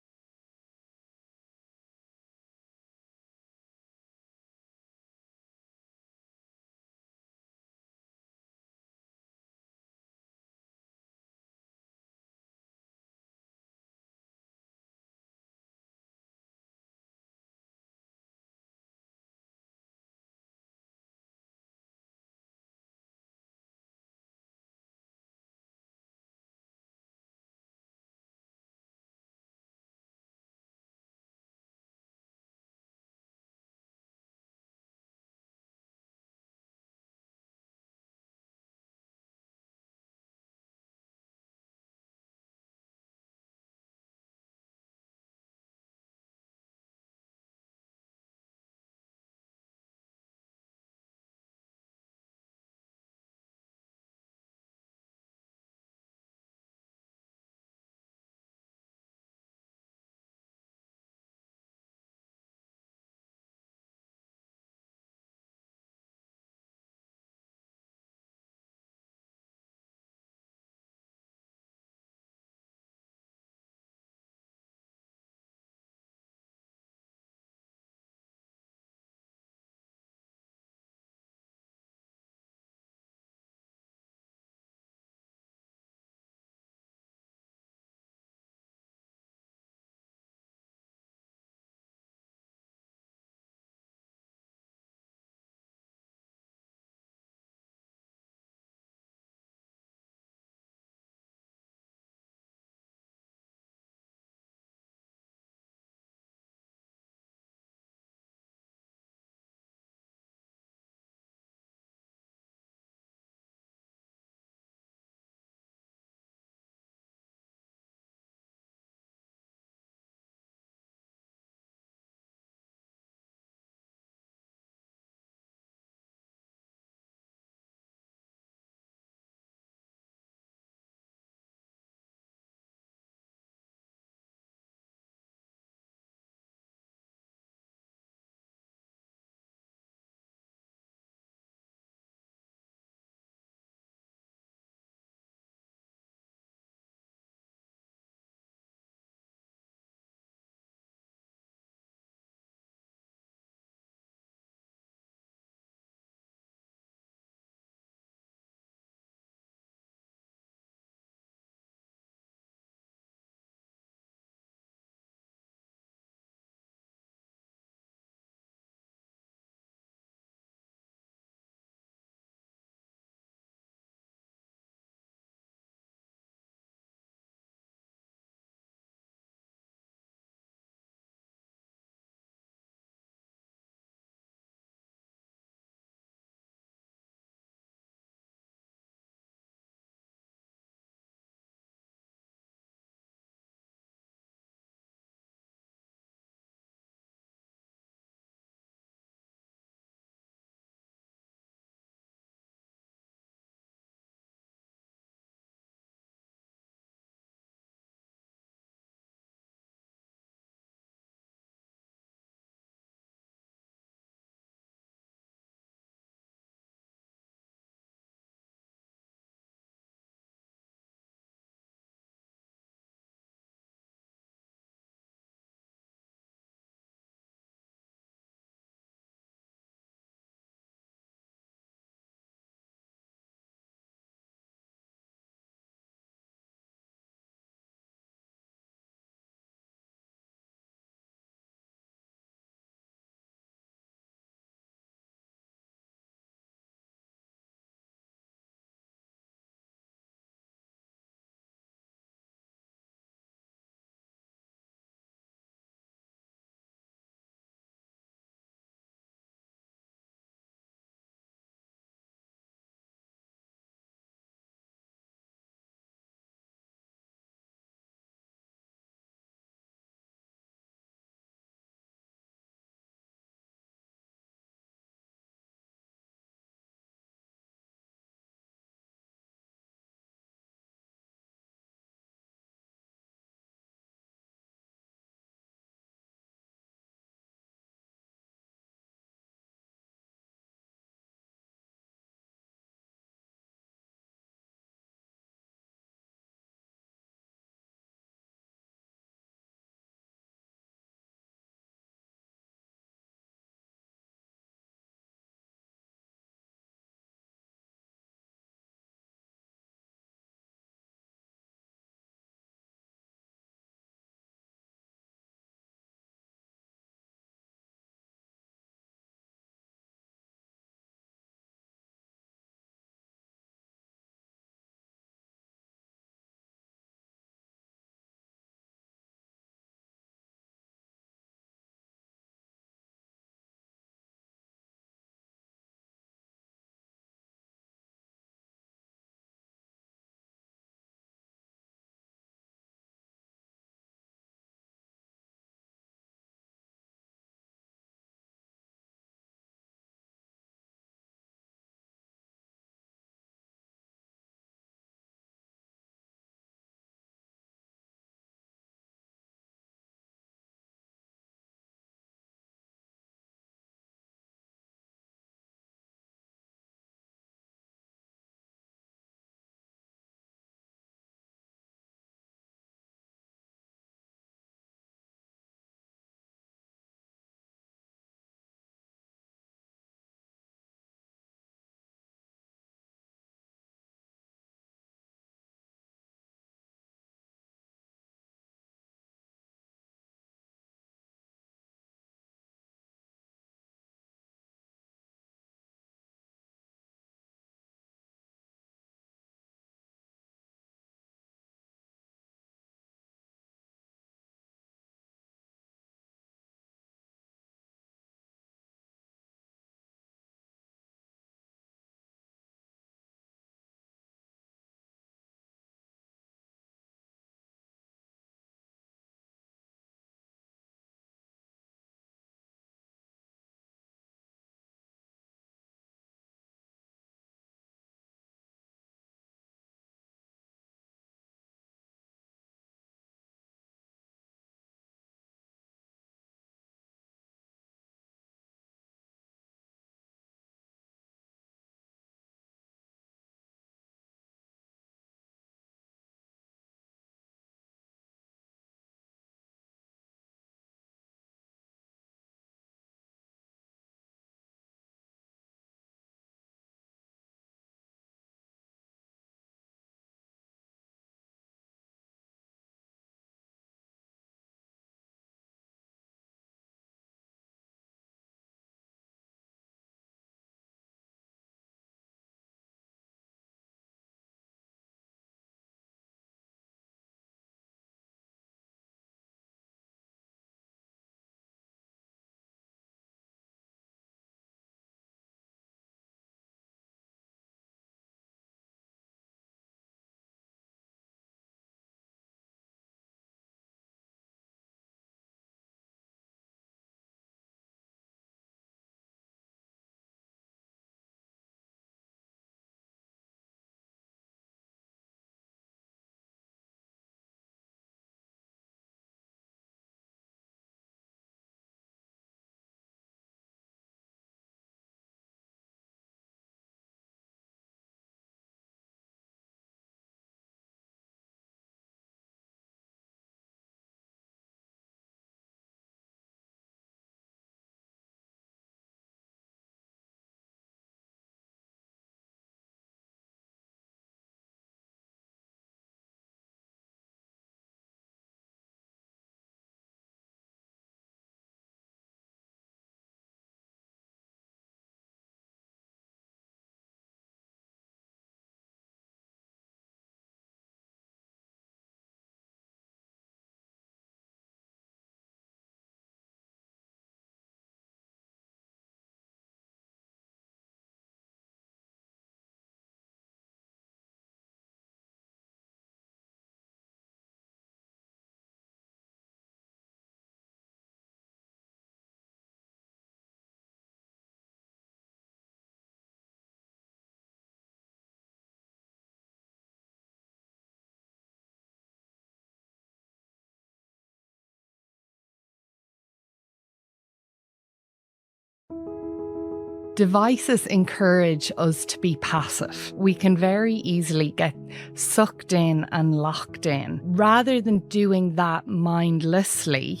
Devices encourage us to be passive. We can very easily get sucked in and locked in. Rather than doing that mindlessly,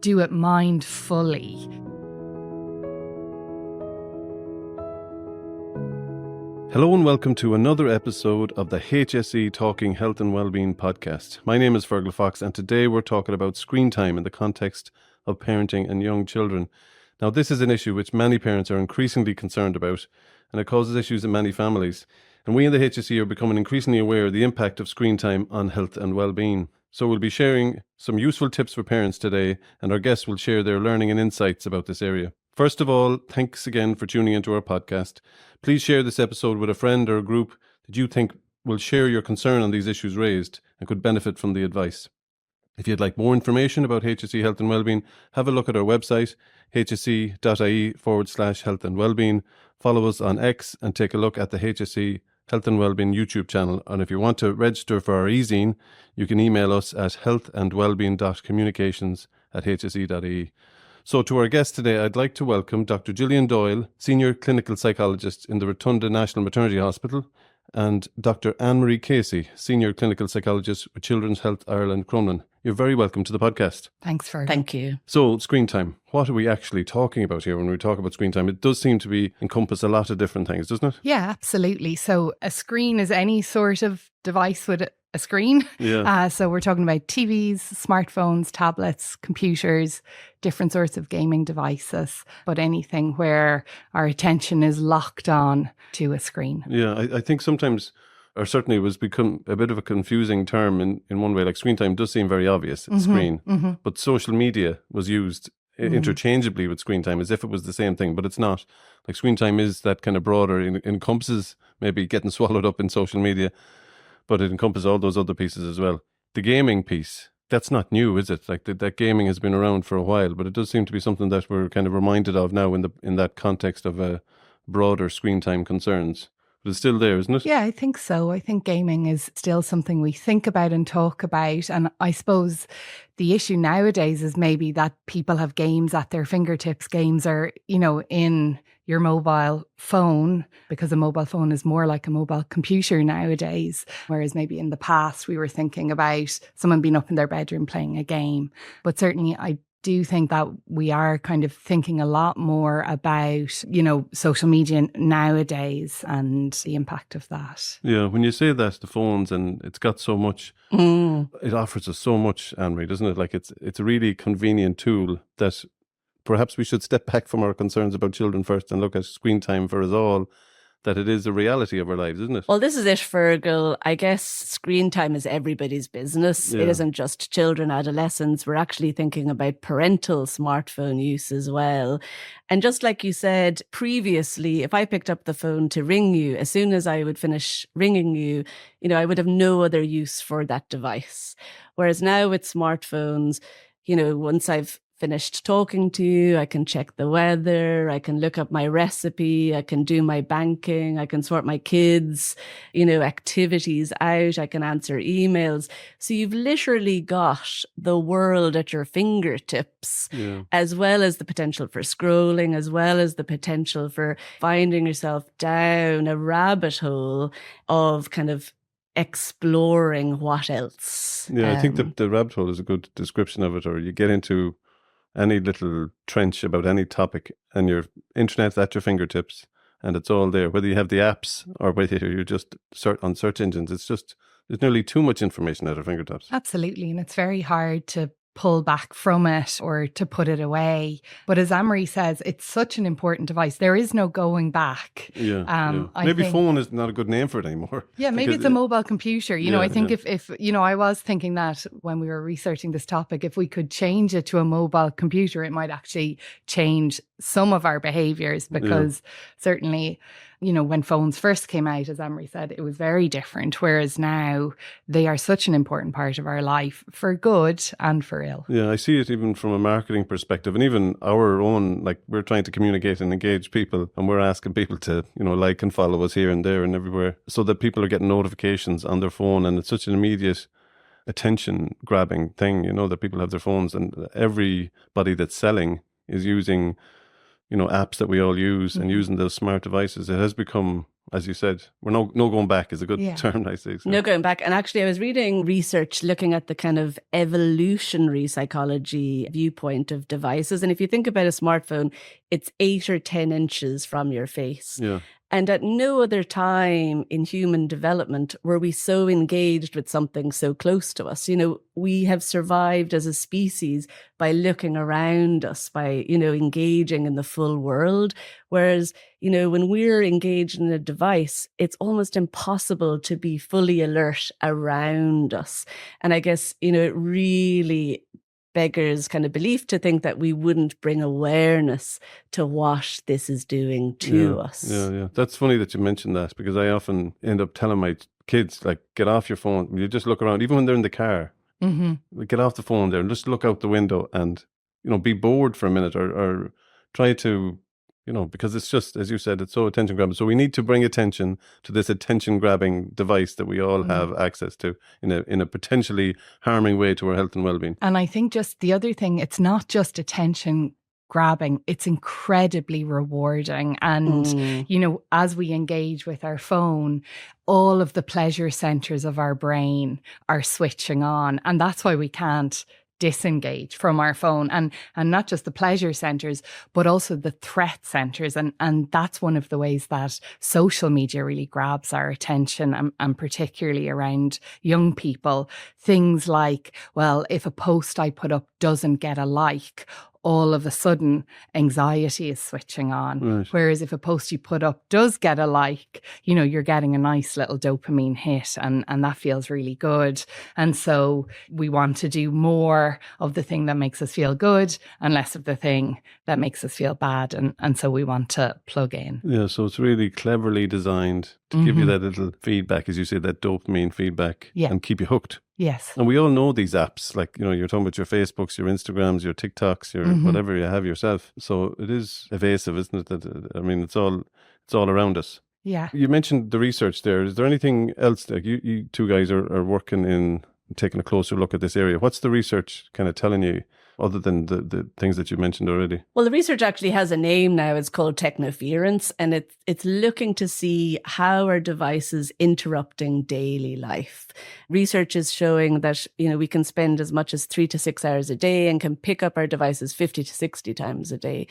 do it mindfully. Hello and welcome to another episode of the HSE Talking Health and Wellbeing podcast. My name is Fergal Fox and today we're talking about screen time in the context of parenting and young children. Now, this is an issue which many parents are increasingly concerned about, and it causes issues in many families. And we in the HSE are becoming increasingly aware of the impact of screen time on health and well-being. So we'll be sharing some useful tips for parents today, and our guests will share their learning and insights about this area. First of all, thanks again for tuning into our podcast. Please share this episode with a friend or a group that you think will share your concern on these issues raised and could benefit from the advice. If you'd like more information about HSE Health and Wellbeing, have a look at our website, hse.ie/health and wellbeing. Follow us on X and take a look at the HSE Health and Wellbeing YouTube channel. And if you want to register for our e-zine, you can email us at healthandwellbeing.communications@hse.ie. So to our guest today, I'd like to welcome Dr. Gillian Doyle, Senior Clinical Psychologist in the Rotunda National Maternity Hospital, and Dr. Anne-Marie Casey, Senior Clinical Psychologist with Children's Health Ireland Crumlin. You're very welcome to the podcast. Thanks, Fergal. Thank you. So, screen time. What are we actually talking about here when we talk about screen time? It does seem to encompass a lot of different things, doesn't it? Yeah, absolutely. So a screen is any sort of device with a screen. Yeah. So we're talking about TVs, smartphones, tablets, computers, different sorts of gaming devices, but anything where our attention is locked on to a screen. Yeah, I think sometimes, or certainly it was become a bit of a confusing term in one way. Like screen time does seem very obvious, screen, but social media was used interchangeably with screen time as if it was the same thing, but it's not. Like screen time is that kind of broader, it encompasses maybe getting swallowed up in social media, but it encompasses all those other pieces as well. The gaming piece, that's not new, is it? Like that gaming has been around for a while, but it does seem to be something that we're kind of reminded of now in that context of broader screen time concerns. But it's still there, isn't it? Yeah, I think so. I think gaming is still something we think about and talk about. And I suppose the issue nowadays is maybe that people have games at their fingertips. Games are, in your mobile phone, because a mobile phone is more like a mobile computer nowadays. Whereas maybe in the past, we were thinking about someone being up in their bedroom playing a game. But certainly I do think that we are kind of thinking a lot more about, social media nowadays and the impact of that. Yeah, when you say that, the phones, and it's got so much, it offers us so much, Anne-Marie, doesn't it? Like it's a really convenient tool that perhaps we should step back from our concerns about children first and look at screen time for us all, that it is a reality of our lives, isn't it? Well, this is it, Fergal. I guess screen time is everybody's business. Yeah. It isn't just children, adolescents. We're actually thinking about parental smartphone use as well. And just like you said previously, if I picked up the phone to ring you, as soon as I would finish ringing you, I would have no other use for that device. Whereas now with smartphones, once I've finished talking to you, I can check the weather, I can look up my recipe, I can do my banking, I can sort my kids, activities out, I can answer emails. So you've literally got the world at your fingertips, as well as the potential for scrolling, as well as the potential for finding yourself down a rabbit hole of kind of exploring what else. Yeah, I think the rabbit hole is a good description of it, or you get into any little trench about any topic and your internet's at your fingertips and it's all there, whether you have the apps or whether you're just on search engines. It's just, there's nearly too much information at our fingertips. Absolutely. And it's very hard to pull back from it or to put it away. But as Anne-Marie says, it's such an important device. There is no going back. Yeah. Maybe phone is not a good name for it anymore. Yeah, maybe it's a mobile computer. I think if I was thinking that when we were researching this topic, if we could change it to a mobile computer, it might actually change some of our behaviours, because certainly, when phones first came out, as Anne-Marie said, it was very different. Whereas now they are such an important part of our life, for good and for ill. Yeah, I see it even from a marketing perspective, and even our own, like we're trying to communicate and engage people, and we're asking people to, like and follow us here and there and everywhere, so that people are getting notifications on their phone, and it's such an immediate attention grabbing thing, that people have their phones, and everybody that's selling is using apps that we all use and using those smart devices, it has become, as you said, we're no going back is a good term, I say. So. No going back. And actually, I was reading research looking at the kind of evolutionary psychology viewpoint of devices. And if you think about a smartphone, it's 8 or 10 inches from your face. Yeah. And at no other time in human development were we so engaged with something so close to us. We have survived as a species by looking around us, by, engaging in the full world. Whereas, when we're engaged in a device, it's almost impossible to be fully alert around us. And I guess, it really beggars kind of belief to think that we wouldn't bring awareness to what this is doing to us. Yeah. That's funny that you mentioned that, because I often end up telling my kids, like, get off your phone. You just look around, even when they're in the car. Get off the phone there and just look out the window and, be bored for a minute or try to, because it's just, as you said, it's so attention grabbing. So we need to bring attention to this attention grabbing device that we all have access to in a potentially harming way to our health and well-being. And I think just the other thing, it's not just attention grabbing, it's incredibly rewarding. And, as we engage with our phone, all of the pleasure centers of our brain are switching on. And that's why we can't disengage from our phone, and not just the pleasure centers, but also the threat centers. And that's one of the ways that social media really grabs our attention, and particularly around young people. Things like, well, if a post I put up doesn't get a like, all of a sudden anxiety is switching on. Right. Whereas if a post you put up does get a like, you're getting a nice little dopamine hit, and that feels really good. And so we want to do more of the thing that makes us feel good and less of the thing that makes us feel bad. And so we want to plug in. Yeah, so it's really cleverly designed to give you that little feedback, as you say, that dopamine feedback, and keep you hooked. Yes. And we all know these apps, like, you're talking about your Facebooks, your Instagrams, your TikToks, your whatever you have yourself. So it is evasive, isn't it? It's all around us. Yeah. You mentioned the research there. Is there anything else, like you two guys are working in taking a closer look at this area? What's the research kind of telling you, other than the things that you mentioned already? Well, the research actually has a name now. It's called technoference, and it's looking to see how are devices interrupting daily life. Research is showing that, we can spend as much as 3 to 6 hours a day and can pick up our devices 50 to 60 times a day.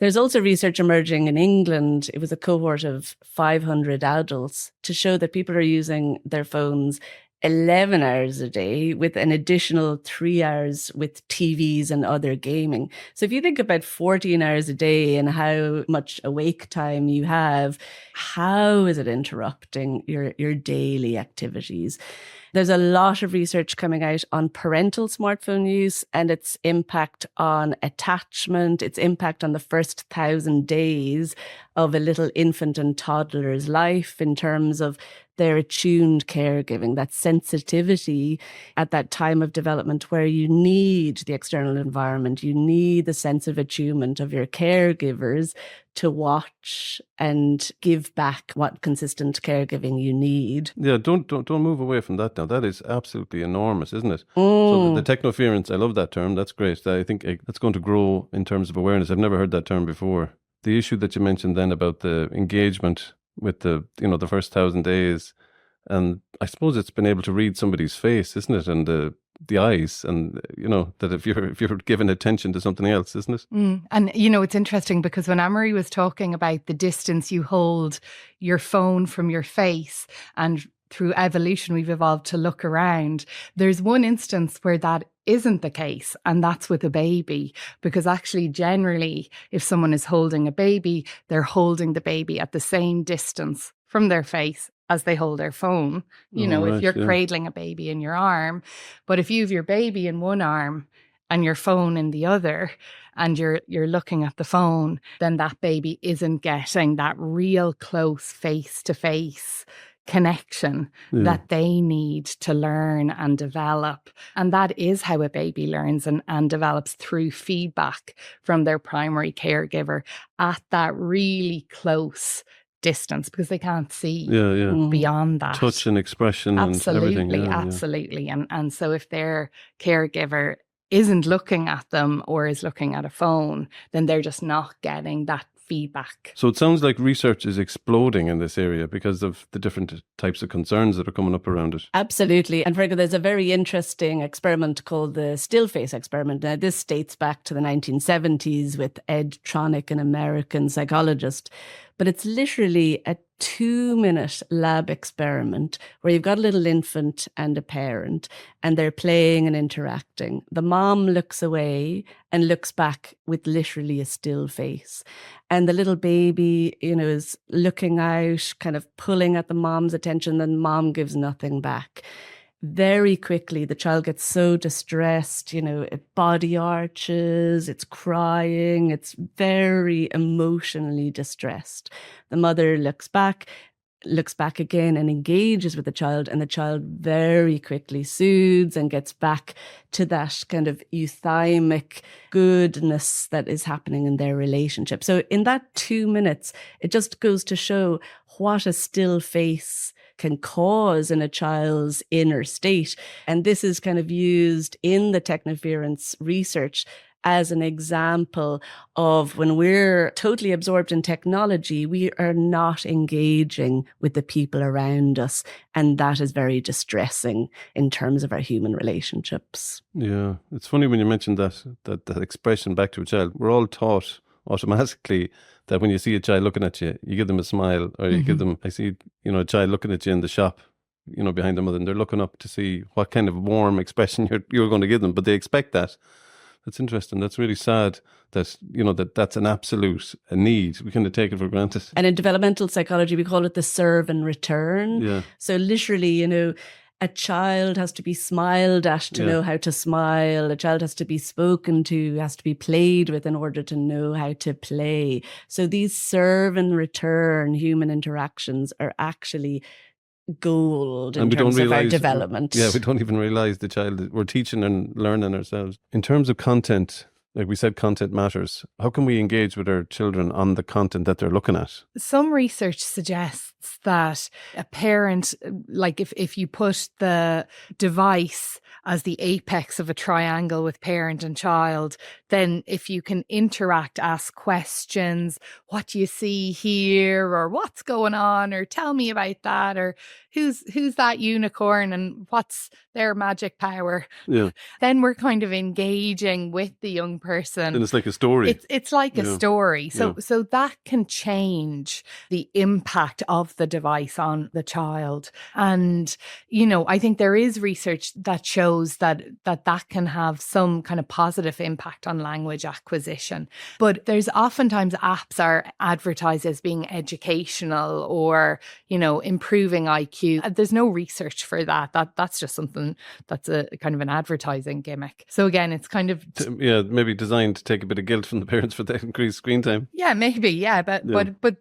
There's also research emerging in England. It was a cohort of 500 adults to show that people are using their phones 11 hours a day, with an additional 3 hours with TVs and other gaming. So if you think about 14 hours a day and how much awake time you have, how is it interrupting your daily activities? There's a lot of research coming out on parental smartphone use and its impact on attachment, its impact on the first 1,000 days of a little infant and toddler's life in terms of their attuned caregiving, that sensitivity at that time of development where you need the external environment, you need the sense of attunement of your caregivers to watch and give back what consistent caregiving you need. Yeah, don't move away from that now. That is absolutely enormous, isn't it? So the technoference, I love that term. That's great. I think that's going to grow in terms of awareness. I've never heard that term before. The issue that you mentioned then about the engagement with the first 1,000 days, and I suppose it's been able to read somebody's face, isn't it? And the eyes, and that if you're giving attention to something else, isn't it? And it's interesting because when Anne-Marie was talking about the distance you hold your phone from your face, and through evolution we've evolved to look around, there's one instance where that isn't the case, and that's with a baby. Because actually, generally, if someone is holding a baby, they're holding the baby at the same distance from their face as they hold their phone. If you're cradling a baby in your arm, but if you have your baby in one arm and your phone in the other, and you're looking at the phone, then that baby isn't getting that real close face-to-face connection that they need to learn and develop. And that is how a baby learns and develops, through feedback from their primary caregiver at that really close distance, because they can't see beyond that. Touch and expression and everything. Absolutely. And so if their caregiver isn't looking at them or is looking at a phone, then they're just not getting that feedback. So it sounds like research is exploding in this area because of the different types of concerns that are coming up around it. Absolutely. And Fergal, there's a very interesting experiment called the still face experiment. Now, this dates back to the 1970s with Ed Tronick, an American psychologist. But it's literally a 2-minute lab experiment where you've got a little infant and a parent, and they're playing and interacting. The mom looks away and looks back with literally a still face. And the little baby, is looking out, kind of pulling at the mom's attention, and mom gives nothing back. Very quickly, the child gets so distressed, it body arches, it's crying, it's very emotionally distressed. The mother looks back again and engages with the child, and the child very quickly soothes and gets back to that kind of euthymic goodness that is happening in their relationship. So in that 2 minutes, it just goes to show what a still face can cause in a child's inner state. And this is kind of used in the technoference research as an example of when we're totally absorbed in technology, we are not engaging with the people around us. And that is very distressing in terms of our human relationships. Yeah, it's funny when you mentioned that expression back to a child. We're all taught automatically that when you see a child looking at you, you give them a smile, or you give them, I see, a child looking at you in the shop, behind the mother, and they're looking up to see what kind of warm expression you're going to give them, but they expect that. That's interesting. That's really sad that, that's an absolute need. We kind of take it for granted. And in developmental psychology, we call it the serve and return. Yeah. So literally, a child has to be smiled at to know how to smile. A child has to be spoken to, has to be played with in order to know how to play. So these serve and return human interactions are actually gold in terms of our development. Yeah, we don't even realize the child. We're teaching and learning ourselves. In terms of content, like we said, content matters. How can we engage with our children on the content that they're looking at? Some research suggests that a parent, like if you put the device as the apex of a triangle with parent and child, then if you can interact, ask questions, what do you see here, or what's going on, or tell me about that, or who's that unicorn and what's their magic power, then we're kind of engaging with the young person. And it's like a story. It's like a story. So that can change the impact of the device on the child. And, I think there is research that shows that can have some kind of positive impact on language acquisition. But there's oftentimes apps are advertised as being educational or, improving IQ. There's no research for that. That's just something that's a kind of an advertising gimmick. So again, it's kind of... maybe designed to take a bit of guilt from the parents for the increased screen time. Yeah, maybe. But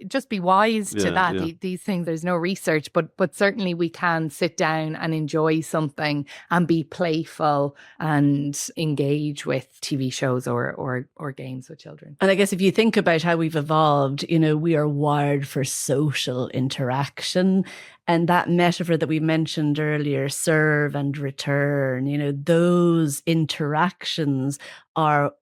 just be wise to that. Yeah. These things, there's no research, but certainly we can sit down and enjoy something and be playful and engage with TV shows or games with children. And I guess if you think about how we've evolved, we are wired for social interaction. And that metaphor that we mentioned earlier, serve and return, those interactions are,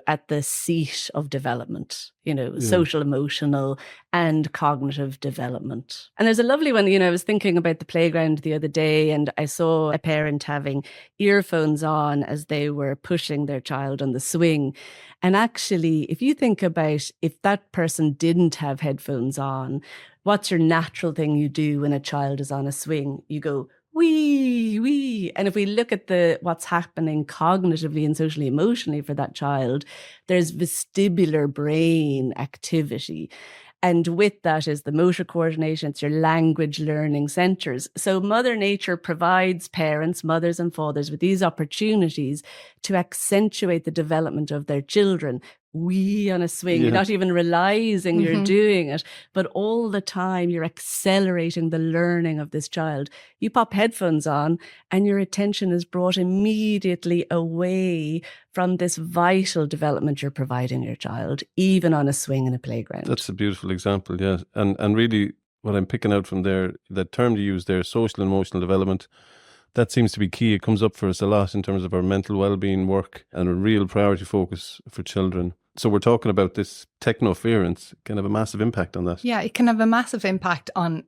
at the seat of development, social, emotional and cognitive development. And there's a lovely one, I was thinking about the playground the other day, and I saw a parent having earphones on as they were pushing their child on the swing. And actually, if you think about if that person didn't have headphones on, what's your natural thing you do when a child is on a swing? You go, wee, wee. And if we look at what's happening cognitively and socially emotionally for that child, there's vestibular brain activity. And with that is the motor coordination, it's your language learning centers. So Mother Nature provides parents, mothers and fathers with these opportunities to accentuate the development of their children. We on a swing, you're not even realizing you're doing it, but all the time you're accelerating the learning of this child. You pop headphones on and your attention is brought immediately away from this vital development you're providing your child, even on a swing in a playground. That's a beautiful example, yeah. And really what I'm picking out from there, that term you use there, social and emotional development, that seems to be key. It comes up for us a lot in terms of our mental well-being work and a real priority focus for children. So we're talking about this technoference can have a massive impact on that. Yeah, it can have a massive impact on,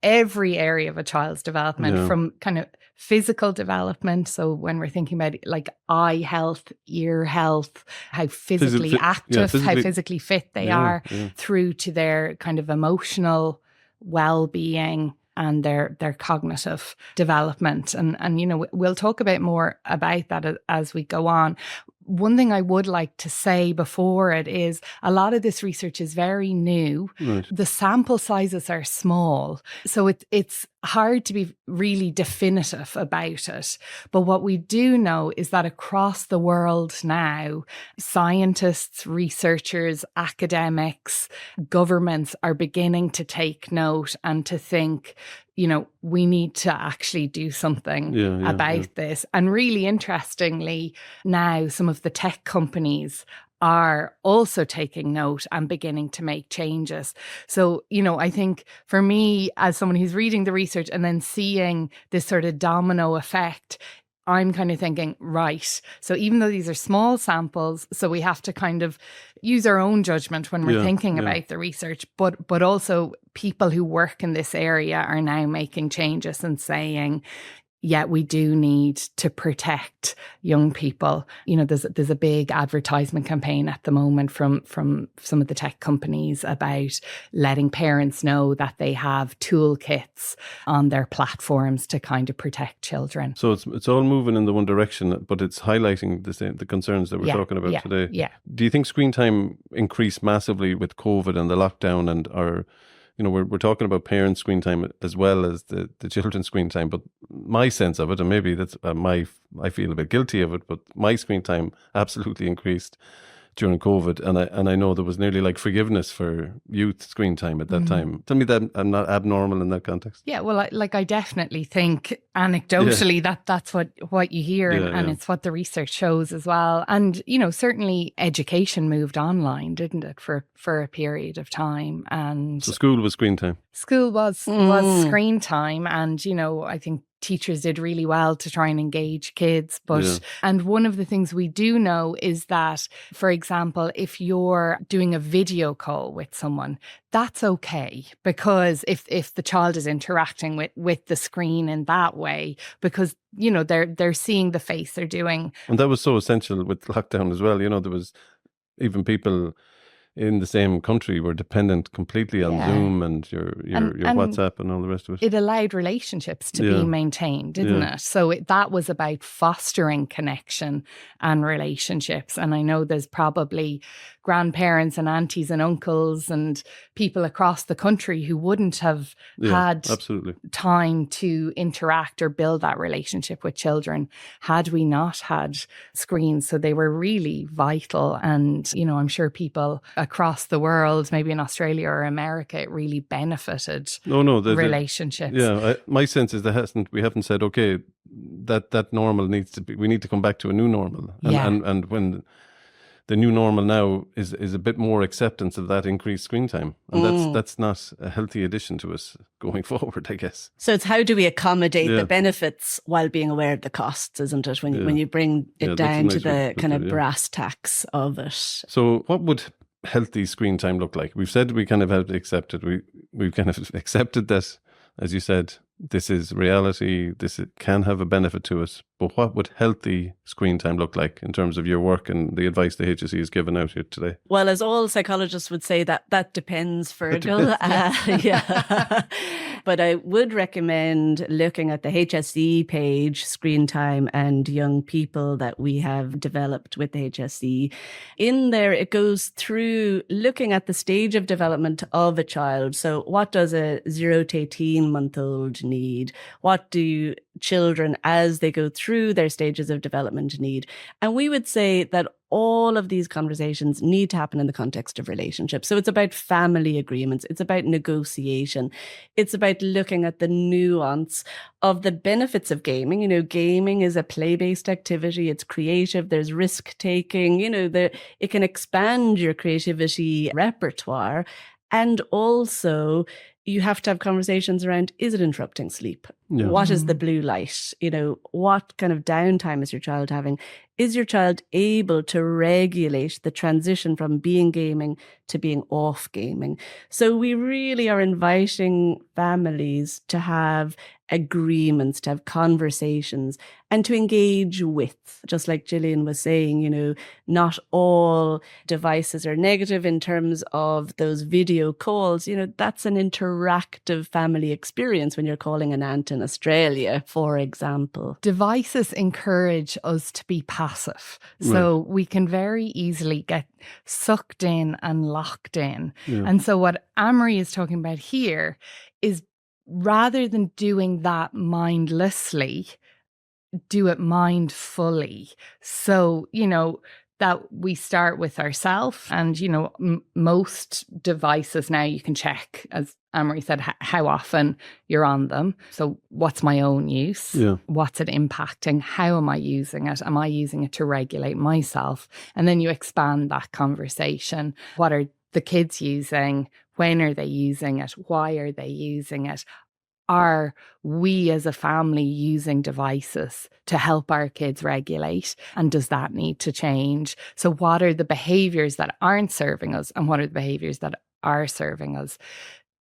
every area of a child's development, from kind of physical development. So when we're thinking about like eye health, ear health, how physically active, how physically fit they are, through to their kind of emotional well-being and their cognitive development. And we'll talk a bit more about that as we go on. One thing I would like to say before it is a lot of this research is very new. Right. The sample sizes are small, so it's hard to be really definitive about it. But what we do know is that across the world now, scientists, researchers, academics, governments are beginning to take note and to think, we need to actually do something about this. And really interestingly, now some of the tech companies are also taking note and beginning to make changes. So, I think for me, as someone who's reading the research and then seeing this sort of domino effect, I'm kind of thinking, right, so even though these are small samples, so we have to kind of use our own judgment when we're thinking about the research, but also people who work in this area are now making changes and saying, yeah, we do need to protect young people. There's a big advertisement campaign at the moment from some of the tech companies about letting parents know that they have toolkits on their platforms to kind of protect children. So it's all moving in the one direction, but it's highlighting the concerns that we're talking about today. Yeah. Do you think screen time increased massively with COVID and the lockdown and our... we're talking about parent screen time as well as the children's screen time. But my sense of it, and maybe that's I feel a bit guilty of it, but my screen time absolutely increased during COVID. And I know there was nearly like forgiveness for youth screen time at that time. Tell me that I'm not abnormal in that context. Yeah, well, I definitely think anecdotally that's what you hear and it's what the research shows as well. And, certainly education moved online, didn't it, for a period of time. And so school was screen time. School was screen time. And, I think teachers did really well to try and engage kids. And one of the things we do know is that, for example, if you're doing a video call with someone, that's okay, because if the child is interacting with the screen in that way, because they're seeing the face, they're doing. And that was so essential with lockdown as well. There was even people in the same country were dependent completely on Zoom and your WhatsApp and all the rest of it. It allowed relationships to be maintained, didn't it? So that was about fostering connection and relationships. And I know there's probably grandparents and aunties and uncles and people across the country who wouldn't have had time to interact or build that relationship with children had we not had screens. So they were really vital. And, I'm sure people across the world, maybe in Australia or America, it really benefited relationships. My sense is we haven't said, okay, that normal needs to be, we need to come back to a new normal. And when the new normal now is a bit more acceptance of that increased screen time. And that's not a healthy addition to us going forward, I guess. So it's how do we accommodate the benefits while being aware of the costs, isn't it? When you bring it down to the kind of brass tacks of it. So what would healthy screen time look like? We've said we kind of have to accept it. We've kind of accepted that, as you said, this is reality, can have a benefit to us. But what would healthy screen time look like in terms of your work and the advice the HSE has given out here today? Well, as all psychologists would say, that depends, Fergal. But I would recommend looking at the HSE page, Screen Time and Young People, that we have developed with the HSE. In there, it goes through looking at the stage of development of a child. So what does a 0 to 18-month-old need? What do children, as they go through their stages of development, need? And we would say that all of these conversations need to happen in the context of relationships. So it's about family agreements. It's about negotiation. It's about looking at the nuance of the benefits of gaming. Gaming is a play-based activity. It's creative. There's risk-taking. It can expand your creativity repertoire. And also, you have to have conversations around, is it interrupting sleep? Yeah. What is the blue light? What kind of downtime is your child having? Is your child able to regulate the transition from being gaming to being off gaming? So we really are inviting families to have agreements, to have conversations, and to engage with. Just like Gillian was saying, not all devices are negative in terms of those video calls. That's an interactive family experience when you're calling an aunt in Australia, for example. Devices encourage us to be passive. So we can very easily get sucked in and locked in. Yeah. And so what Amory is talking about here is, rather than doing that mindlessly, do it mindfully. So, that we start with ourselves. And, most devices now you can check, as Amory said, how often you're on them. So what's my own use? Yeah. What's it impacting? How am I using it? Am I using it to regulate myself? And then you expand that conversation. What are the kids using? When are they using it? Why are they using it? Are we as a family using devices to help our kids regulate? And does that need to change? So what are the behaviours that aren't serving us, and what are the behaviours that are serving us?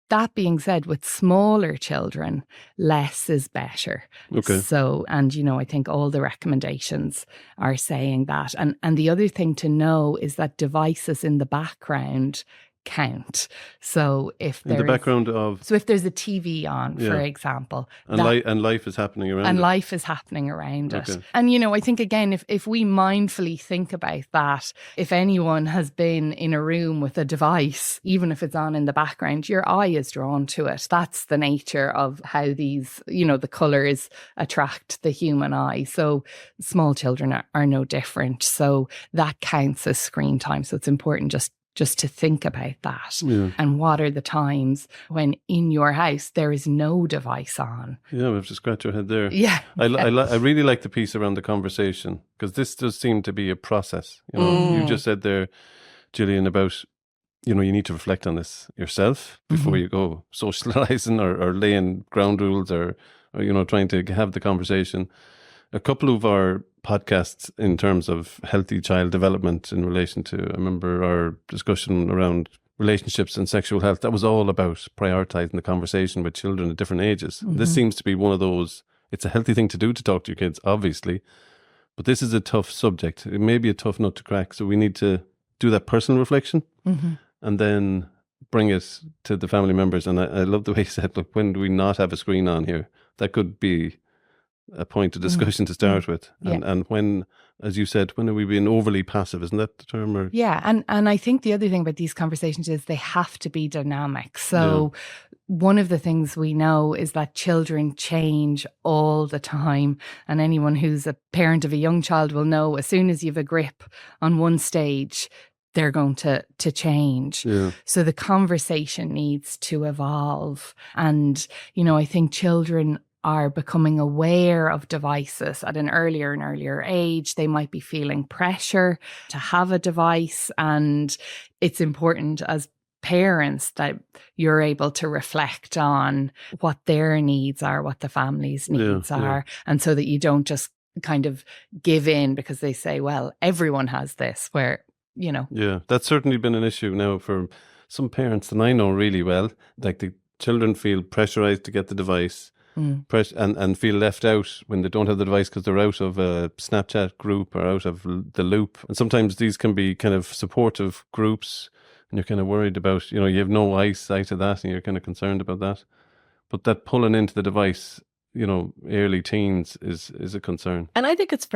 That being said, with smaller children, less is better. Okay. So, and I think all the recommendations are saying that. And the other thing to know is that devices in the background count. So if in the background of, so if there's a TV on, for example, and life is happening around it. Life is happening around Okay. it. And I think again, if we mindfully think about that, if anyone has been in a room with a device, even if it's on in the background, your eye is drawn to it. That's the nature of how these, the colours attract the human eye. So small children are no different. So that counts as screen time. So it's important just to think about that. Yeah. And what are the times when in your house there is no device on? Yeah, we have to scratch your head there. Yeah. I really like the piece around the conversation, because this does seem to be a process. You just said there, Gillian, about, you need to reflect on this yourself before you go socializing or laying ground rules or trying to have the conversation. A couple of our podcasts in terms of healthy child development in relation to, I remember our discussion around relationships and sexual health, that was all about prioritizing the conversation with children at different ages. This seems to be one of those, it's a healthy thing to do, to talk to your kids, obviously, but this is a tough subject. It may be a tough nut to crack, so we need to do that personal reflection and then bring it to the family members. And I love the way you said, look, when do we not have a screen on here? That could be a point of discussion to start with. And when, as you said, when are we being overly passive? Isn't that the term? Or? Yeah. And I think the other thing about these conversations is they have to be dynamic. So one of the things we know is that children change all the time. And anyone who's a parent of a young child will know, as soon as you have a grip on one stage, they're going to change. Yeah. So the conversation needs to evolve. And, I think children are becoming aware of devices at an earlier and earlier age. They might be feeling pressure to have a device. And it's important as parents that you're able to reflect on what their needs are, what the family's needs are. And so that you don't just kind of give in because they say, well, everyone has this, where, Yeah, that's certainly been an issue now for some parents that I know really well. Like, the children feel pressurized to get the device. And feel left out when they don't have the device because they're out of a Snapchat group or out of the loop. And sometimes these can be kind of supportive groups, and you're kind of worried about, you have no eyesight of that, and you're kind of concerned about that. But that pulling into the device, early teens is a concern. And I think it's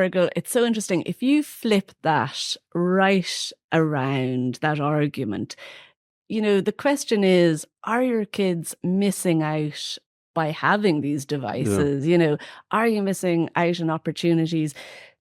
so interesting. If you flip that right around, that argument, the question is, are your kids missing out by having these devices? Are you missing out on opportunities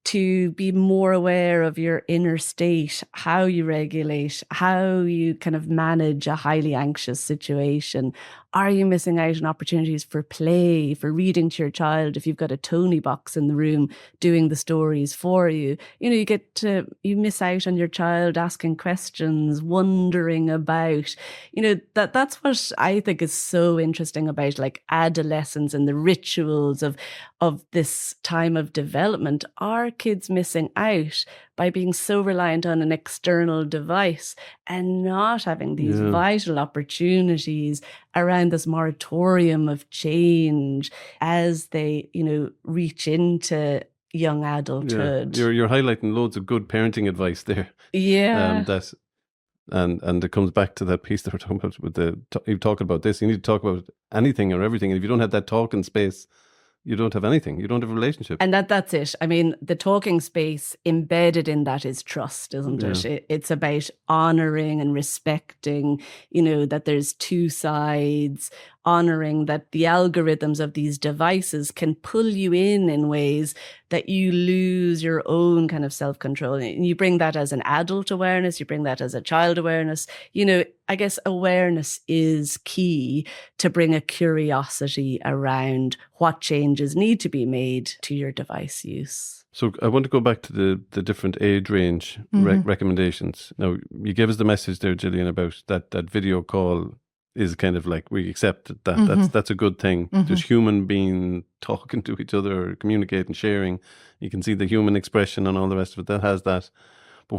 to be more aware of your inner state, how you regulate, how you kind of manage a highly anxious situation. Are you missing out on opportunities for play, for reading to your child if you've got a Tony box in the room doing the stories for you? You miss out on your child asking questions, wondering about, that's what I think is so interesting about like adolescence and the rituals of this time of development. Are kids missing out by being so reliant on an external device and not having these vital opportunities around this moratorium of change as they, reach into young adulthood? Yeah. You're highlighting loads of good parenting advice there. Yeah. And it comes back to that piece that we're talking about you talk about this. You need to talk about anything or everything. And if you don't have that talking space, you don't have anything. You don't have a relationship. And that's it. I mean, the talking space embedded in that is trust, isn't it? It's about honouring and respecting, that there's two sides, honouring that the algorithms of these devices can pull you in ways that you lose your own kind of self-control. And you bring that as an adult awareness, you bring that as a child awareness. I guess awareness is key to bring a curiosity around what changes need to be made to your device use. So I want to go back to the different age range recommendations. Now, you gave us the message there, Gillian, about that video call is kind of like, we accept that. That's a good thing. There's human being talking to each other, communicating, sharing. You can see the human expression and all the rest of it. That has that. But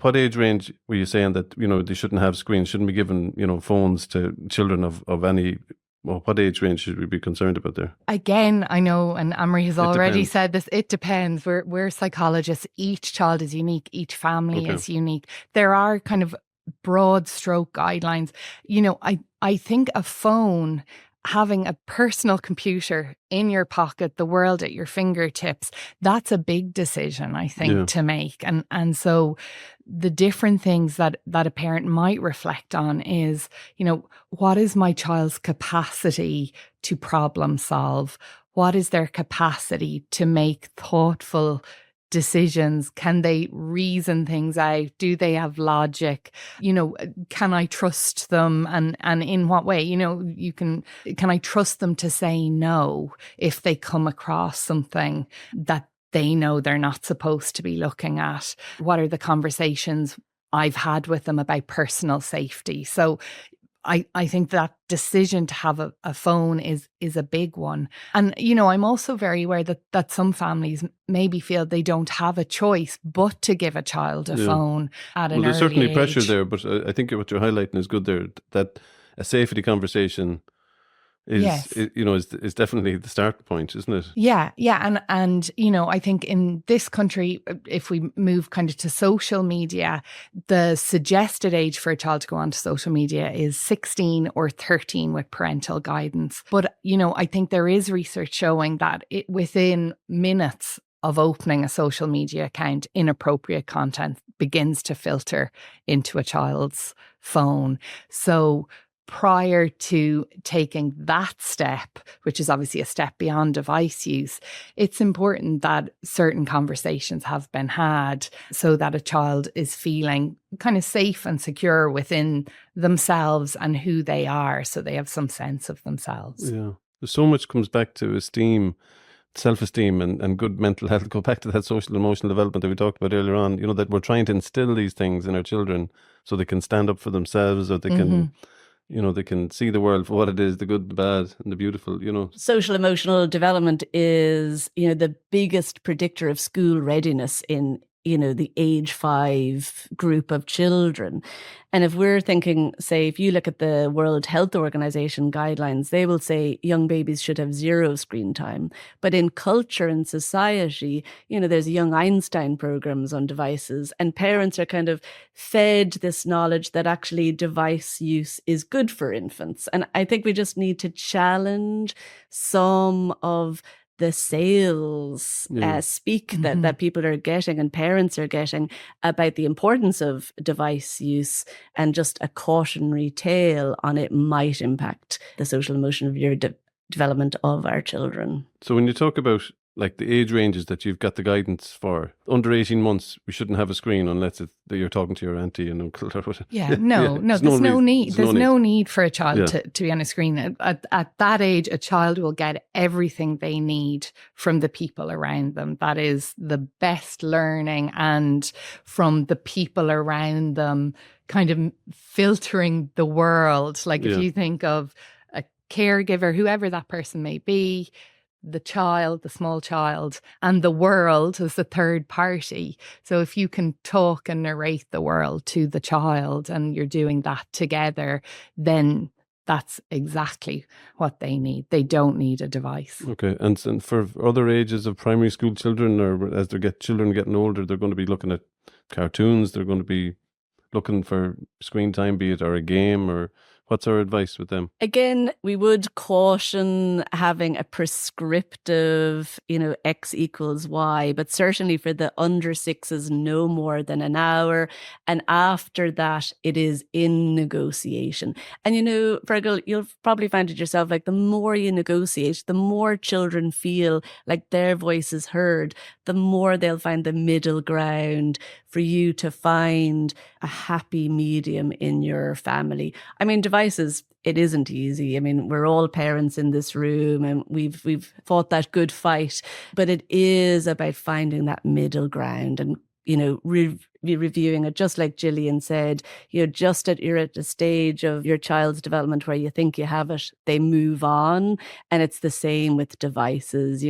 what age range were you saying that, they shouldn't have screens, shouldn't be given, phones to children of any... Well, what age range should we be concerned about there? Again, I know, and Anne-Marie has already said this, it depends. We're psychologists. Each child is unique. Each family is unique. There are kind of broad stroke guidelines. I think a phone, having a personal computer in your pocket, the world at your fingertips, that's a big decision, I think, to make. And so the different things that a parent might reflect on is, what is my child's capacity to problem solve? What is their capacity to make thoughtful decisions? Can they reason things out? Do they have logic? Can I trust them? And in what way? Can I trust them to say no if they come across something that they know they're not supposed to be looking at? What are the conversations I've had with them about personal safety? So I think that decision to have a phone is a big one. And, I'm also very aware that some families maybe feel they don't have a choice but to give a child a phone at an early age. There's certainly pressure there, but I think what you're highlighting is good there, that a safety conversation is definitely the start point, isn't it? Yeah. And I think in this country, if we move kind of to social media, the suggested age for a child to go onto social media is 16 or 13 with parental guidance. But, I think there is research showing that within minutes of opening a social media account, inappropriate content begins to filter into a child's phone. So prior to taking that step, which is obviously a step beyond device use, it's important that certain conversations have been had so that a child is feeling kind of safe and secure within themselves and who they are, so they have some sense of themselves. Yeah. So much comes back to esteem, self-esteem and good mental health. Go back to that social and emotional development that we talked about earlier on, that we're trying to instill these things in our children so they can stand up for themselves, or they can... they can see the world for what it is, the good, the bad, and the beautiful, Social emotional development is, the biggest predictor of school readiness in, the age 5 group of children. And if we're thinking, say, if you look at the World Health Organization guidelines, they will say young babies should have 0 screen time. But in culture and society, there's young Einstein programs on devices, and parents are kind of fed this knowledge that actually device use is good for infants. And I think we just need to challenge some of the sales speak that people are getting and parents are getting about the importance of device use, and just a cautionary tale on it might impact the social emotional development of our children. So when you talk about like the age ranges that you've got the guidance for. Under 18 months, we shouldn't have a screen unless that you're talking to your auntie and uncle or whatever. Yeah, no, there's no need. There's no need for a child to be on a screen. At that age, a child will get everything they need from the people around them. That is the best learning, and from the people around them kind of filtering the world. Like if you think of a caregiver, whoever that person may be, the child, the small child, and the world as the third party. So if you can talk and narrate the world to the child and you're doing that together, then that's exactly what they need. They don't need a device. Okay. And for other ages of primary school children, or as children getting older, they're going to be looking at cartoons, they're going to be looking for screen time, be it or a game, or what's our advice with them? Again, we would caution having a prescriptive, X equals Y, but certainly for the under sixes, no more than an hour. And after that, it is in negotiation. And, Fergal, you'll probably find it yourself, like the more you negotiate, the more children feel like their voice is heard, the more they'll find the middle ground for you to find a happy medium in your family. I mean, devices, it isn't easy. I mean, we're all parents in this room and we've fought that good fight, but it is about finding that middle ground and, reviewing it, just like Gillian said, you're at the stage of your child's development where you think you have it, they move on. And it's the same with devices,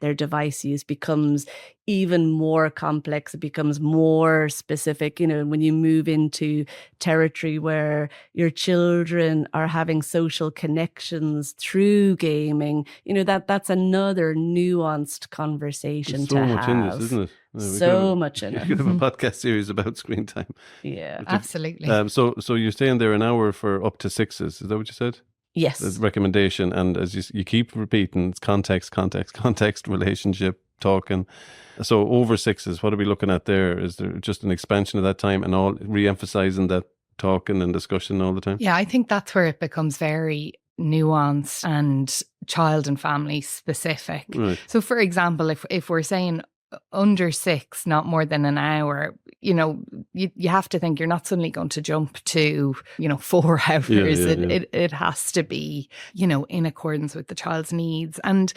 their device use becomes even more complex. It becomes more specific, when you move into territory where your children are having social connections through gaming, that's another nuanced conversation to have. So much in this, isn't it? So much in it. You could have a podcast series about screen time. Yeah, absolutely. So you're staying there an hour for up to sixes. Is that what you said? Yes. The recommendation. And as you keep repeating, it's context, relationship, talking. So over sixes, what are we looking at there? Is there just an expansion of that time and all re-emphasizing that talking and discussion all the time? Yeah, I think that's where it becomes very nuanced and child and family specific. Right. So for example, if we're saying under 6, not more than an hour, you have to think you're not suddenly going to jump to, 4 hours. It has to be, in accordance with the child's needs. And,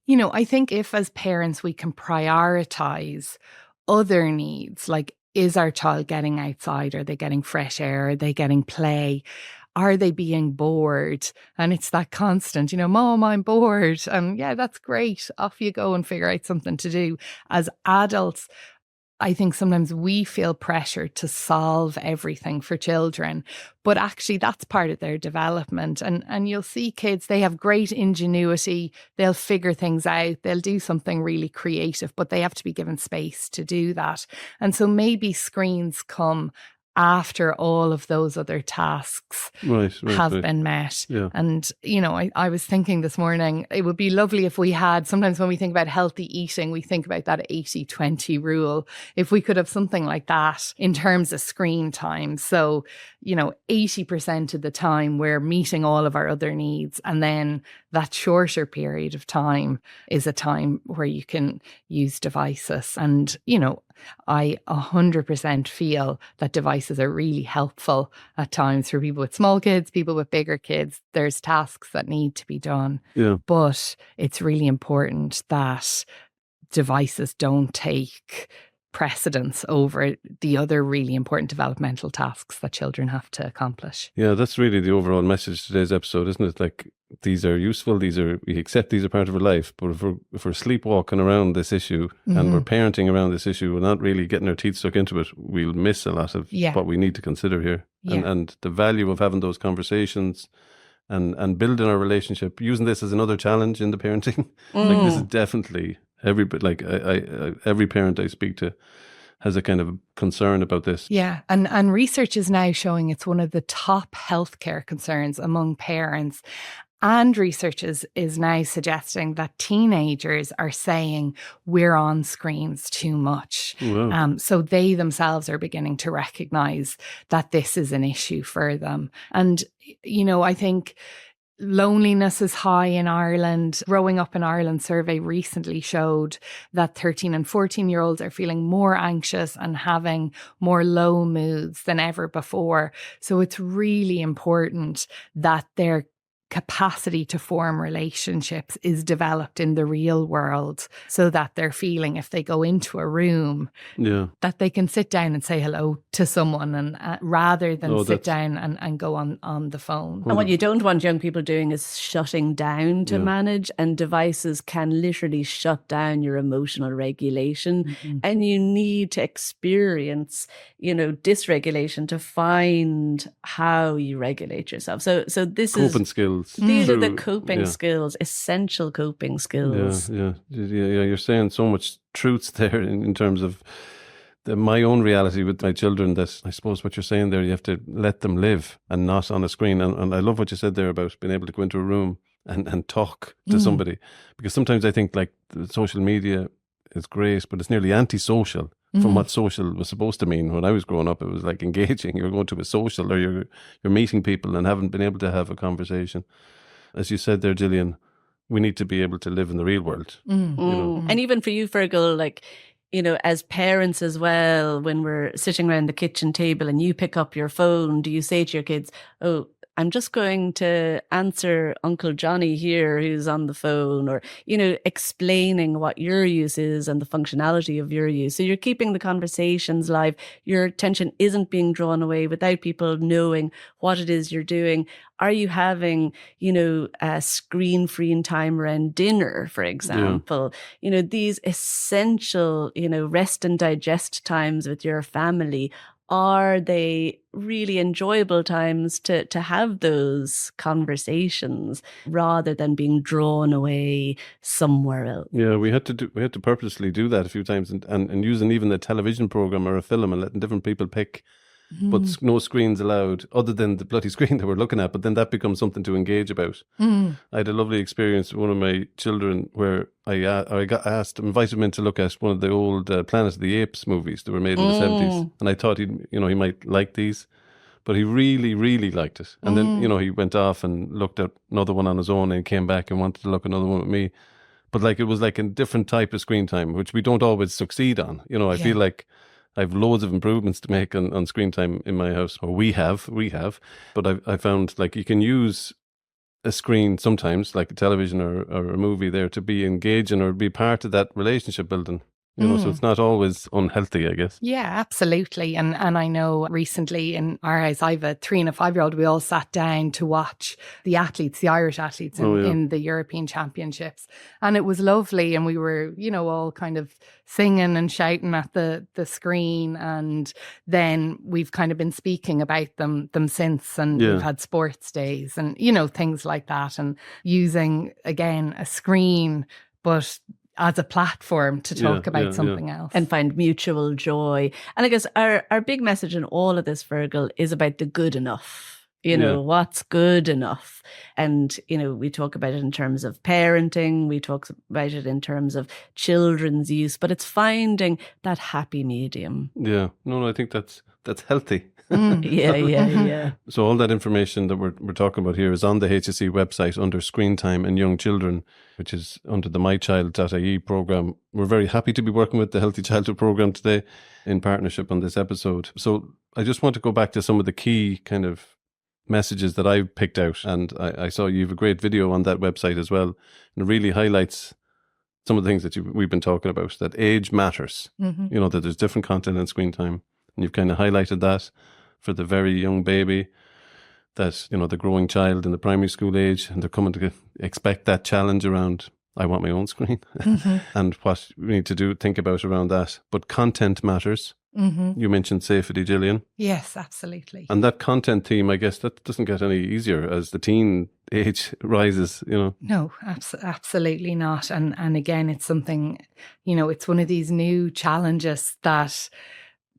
I think if as parents we can prioritize other needs, like is our child getting outside? Are they getting fresh air? Are they getting play? Are they being bored? And it's that constant, Mom, I'm bored. And yeah, that's great. Off you go and figure out something to do. As adults, I think sometimes we feel pressure to solve everything for children, but actually that's part of their development. And you'll see kids, they have great ingenuity. They'll figure things out. They'll do something really creative, but they have to be given space to do that. And so maybe screens come after all of those other tasks have been met. Yeah. And, I was thinking this morning, it would be lovely if we had, sometimes when we think about healthy eating, we think about that 80-20 rule. If we could have something like that in terms of screen time. So, 80% of the time we're meeting all of our other needs. And then that shorter period of time is a time where you can use devices. And, I 100% feel that devices are really helpful at times for people with small kids, people with bigger kids. There's tasks that need to be done. Yeah. But it's really important that devices don't take precedence over the other really important developmental tasks that children have to accomplish. Yeah, that's really the overall message of today's episode, isn't it? Like, these are useful, we accept these are part of our life, but if we're sleepwalking around this issue and we're parenting around this issue, we're not really getting our teeth stuck into it, we'll miss a lot of what we need to consider here. Yeah. And the value of having those conversations and building our relationship, using this as another challenge in the parenting. Like, this is definitely every parent I speak to has a kind of concern about this. Yeah, and research is now showing it's one of the top healthcare concerns among parents. And research is now suggesting that teenagers are saying we're on screens too much. Wow. So they themselves are beginning to recognise that this is an issue for them. And, I think Loneliness is high in Ireland. Growing Up in Ireland survey recently showed that 13 and 14-year-olds are feeling more anxious and having more low moods than ever before. So it's really important that their capacity to form relationships is developed in the real world, so that they're feeling, if they go into a room, that they can sit down and say hello to someone, and rather than sit down and go on the phone. And what you don't want young people doing is shutting down to manage, and devices can literally shut down your emotional regulation. And you need to experience, dysregulation to find how you regulate yourself. So this coping skills. These are the coping skills, essential coping skills. Yeah. You're saying so much truths there in terms of my own reality with my children, that I suppose what you're saying there, you have to let them live and not on a screen. And I love what you said there about being able to go into a room and talk to somebody. Because sometimes I think like social media is great, but it's nearly antisocial from what social was supposed to mean. When I was growing up, it was like engaging. You're going to a social, or you're meeting people and haven't been able to have a conversation. As you said there, Gillian, we need to be able to live in the real world. And even for you, Fergal, like, as parents as well, when we're sitting around the kitchen table and you pick up your phone, do you say to your kids, oh, I'm just going to answer Uncle Johnny here who's on the phone, or, explaining what your use is and the functionality of your use. So you're keeping the conversations live. Your attention isn't being drawn away without people knowing what it is you're doing. Are you having, a screen-free time around dinner, for example? These essential, rest and digest times with your family. Are they really enjoyable times to have those conversations rather than being drawn away somewhere else? Yeah, we had to purposely do that a few times, and using even a television program or a film and letting different people pick, but no screens allowed other than the bloody screen that we're looking at. But then that becomes something to engage about. I had a lovely experience with one of my children where I got invited him in to look at one of the old Planet of the Apes movies that were made in the 70s. And I thought he might like these, but he really, really liked it. And then, he went off and looked at another one on his own and came back and wanted to look at another one with me. But like, it was like a different type of screen time, which we don't always succeed on. I feel like I have loads of improvements to make on screen time in my house, or we have. But I found like you can use a screen sometimes, like a television or a movie there, to be engaging or be part of that relationship building. So it's not always unhealthy, I guess. Yeah, absolutely. And I know recently in our house, I have a 3 and a 5-year-old, we all sat down to watch the Irish athletes in the European Championships. And it was lovely. And we were, all kind of singing and shouting at the screen. And then we've kind of been speaking about them since. And we've had sports days and, things like that. And using, again, a screen, but as a platform to talk about something else. And find mutual joy. And I guess our big message in all of this, Fergal, is about the good enough. What's good enough. And, we talk about it in terms of parenting, we talk about it in terms of children's use, but it's finding that happy medium. Yeah. No, I think that's healthy. Yeah. So all that information that we're talking about here is on the HSE website under Screen Time and Young Children, which is under the mychild.ie program. We're very happy to be working with the Healthy Childhood program today in partnership on this episode. So I just want to go back to some of the key kind of messages that I picked out, and I saw you have a great video on that website as well, and it really highlights some of the things that we've been talking about, that age matters, that there's different content and screen time, and you've kind of highlighted that for the very young baby, that, the growing child in the primary school age, and they're coming to expect that challenge around, I want my own screen, and what we need to think about around that. But content matters. You mentioned safety, Gillian. Yes, absolutely. And that content theme, I guess, that doesn't get any easier as the teen age rises, No, absolutely not. And again, it's something, it's one of these new challenges that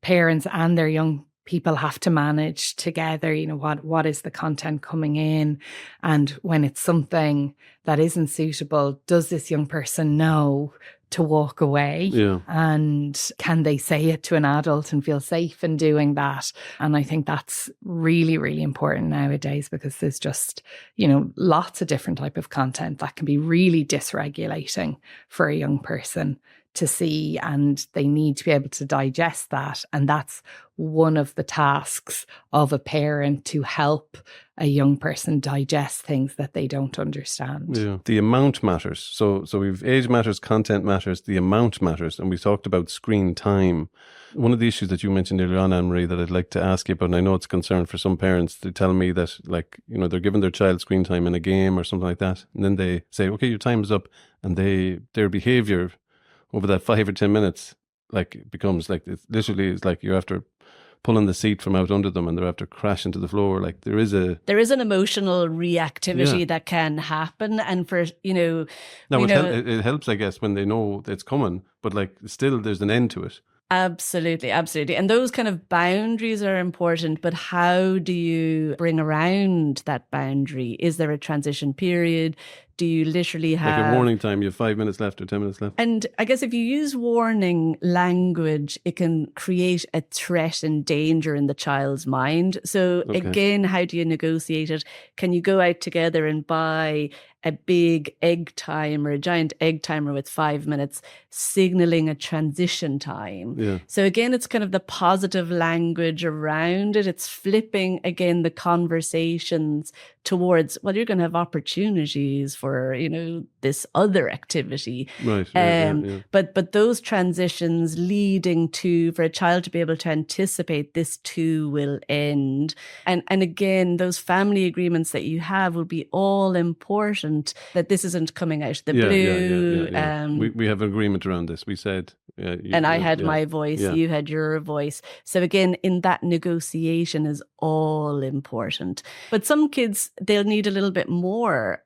parents and their young people have to manage together. What is the content coming in? And when it's something that isn't suitable, does this young person know to walk away? Yeah. And can they say it to an adult and feel safe in doing that? And I think that's really, really important nowadays, because there's just, lots of different type of content that can be really dysregulating for a young person to see, and they need to be able to digest that. And that's one of the tasks of a parent, to help a young person digest things that they don't understand. Yeah. The amount matters. So we've age matters, content matters, the amount matters. And we talked about screen time. One of the issues that you mentioned earlier on, Anne-Marie, that I'd like to ask you about, and I know it's a concern for some parents, they tell me that, they're giving their child screen time in a game or something like that. And then they say, okay, your time is up. And their behavior over that 5 or 10 minutes, becomes it's like you're after pulling the seat from out under them and they're after crashing to the floor. There is an emotional reactivity that can happen. And for, Now it helps, I guess, when they know it's coming, but still there's an end to it. Absolutely, absolutely. And those kind of boundaries are important, but how do you bring around that boundary? Is there a transition period? Do you literally have... a warning time, you have 5 minutes left or 10 minutes left? And I guess if you use warning language, it can create a threat and danger in the child's mind. So again, how do you negotiate it? Can you go out together and buy a big egg timer, a giant egg timer with 5 minutes, signaling a transition time? Yeah. So again, it's kind of the positive language around it. It's flipping, again, the conversations towards, well, you're going to have opportunities for, this other activity. Right. But those transitions leading to, for a child to be able to anticipate this too will end. And again, those family agreements that you have will be all important, that this isn't coming out of the blue. Yeah. We have an agreement around this. We said... I had my voice, you had your voice. So again, in that negotiation is all important. But some kids, they'll need a little bit more,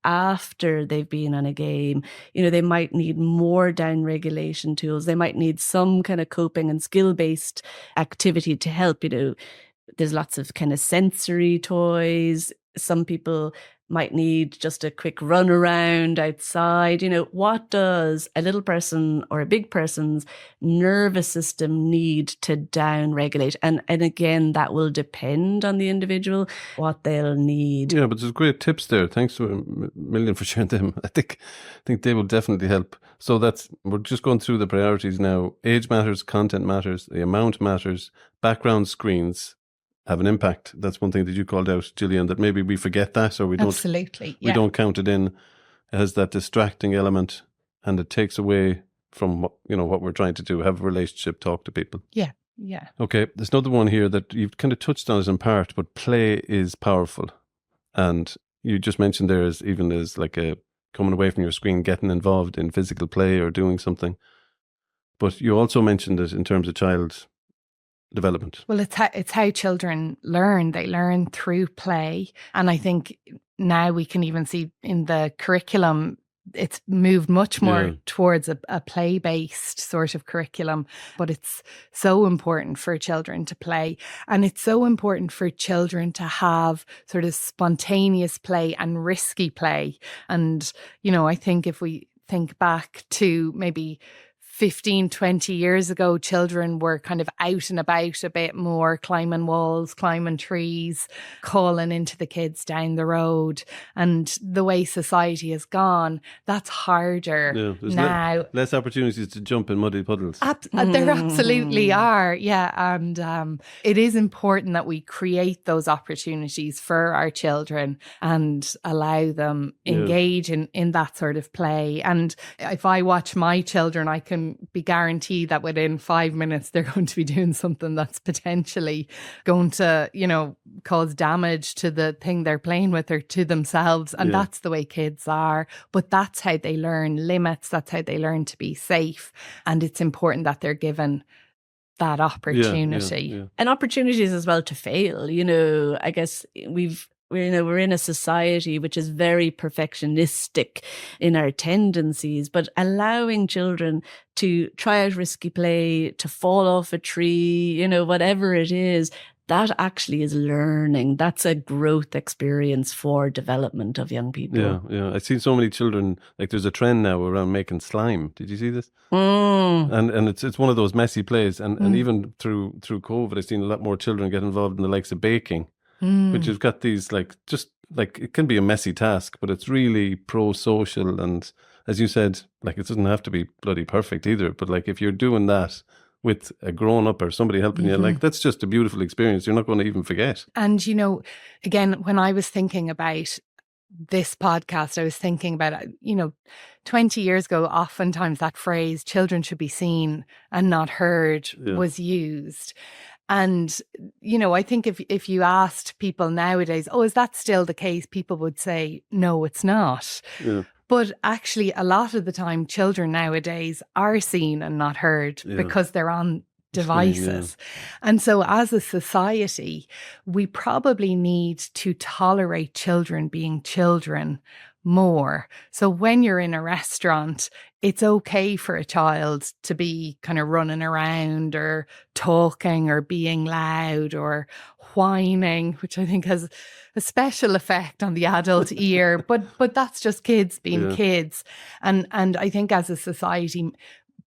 after they've been on a game. They might need more down regulation tools. They might need some kind of coping and skill-based activity to help. There's lots of kind of sensory toys. Some people might need just a quick run around outside. What does a little person or a big person's nervous system need to down regulate? And again, that will depend on the individual, what they'll need. Yeah, but there's great tips there. Thanks to a million for sharing them. I think they will definitely help. So we're just going through the priorities now. Age matters, content matters, the amount matters, background screens have an impact. That's one thing that you called out, Gillian, that maybe we forget that, or we don't. Absolutely, we don't count it in. It has that distracting element, and it takes away from what we're trying to do, have a relationship, talk to people. Yeah. Okay, there's another one here that you've kind of touched on it in part, but play is powerful, and you just mentioned there is even as coming away from your screen, getting involved in physical play or doing something. But you also mentioned it in terms of child development. Well, it's how children learn. They learn through play. And I think now we can even see in the curriculum, it's moved much more towards a play-based sort of curriculum. But it's so important for children to play. And it's so important for children to have sort of spontaneous play and risky play. And, I think if we think back to maybe 15, 20 years ago, children were kind of out and about a bit more, climbing walls, climbing trees, calling into the kids down the road. And the way society has gone, that's harder now. Less opportunities to jump in muddy puddles. There absolutely are, yeah. And it is important that we create those opportunities for our children and allow them engage in that sort of play. And if I watch my children, I can be guaranteed that within 5 minutes they're going to be doing something that's potentially going to, cause damage to the thing they're playing with or to themselves. And that's the way kids are. But that's how they learn limits. That's how they learn to be safe. And it's important that they're given that opportunity. And opportunities as well to fail. I guess we're in a society which is very perfectionistic in our tendencies, but allowing children to try out risky play, to fall off a tree, whatever it is, that actually is learning. That's a growth experience for development of young people. Yeah. I've seen so many children, like there's a trend now around making slime. Did you see this? Mm. And it's one of those messy plays. And even through COVID, I've seen a lot more children get involved in the likes of baking, which has got these it can be a messy task, but it's really pro-social. And as you said, like it doesn't have to be bloody perfect either. But like if you're doing that with a grown-up or somebody helping you, like that's just a beautiful experience. You're not going to even forget. And, again, when I was thinking about this podcast, I was thinking about, 20 years ago, oftentimes that phrase, children should be seen and not heard, was used. And, I think if you asked people nowadays, oh, is that still the case? People would say, no, it's not. Yeah. But actually, a lot of the time, children nowadays are seen and not heard because they're on devices. And so as a society, we probably need to tolerate children being children more. So when you're in a restaurant, it's okay for a child to be kind of running around or talking or being loud or whining, which I think has a special effect on the adult ear. But that's just kids being kids. And I think as a society,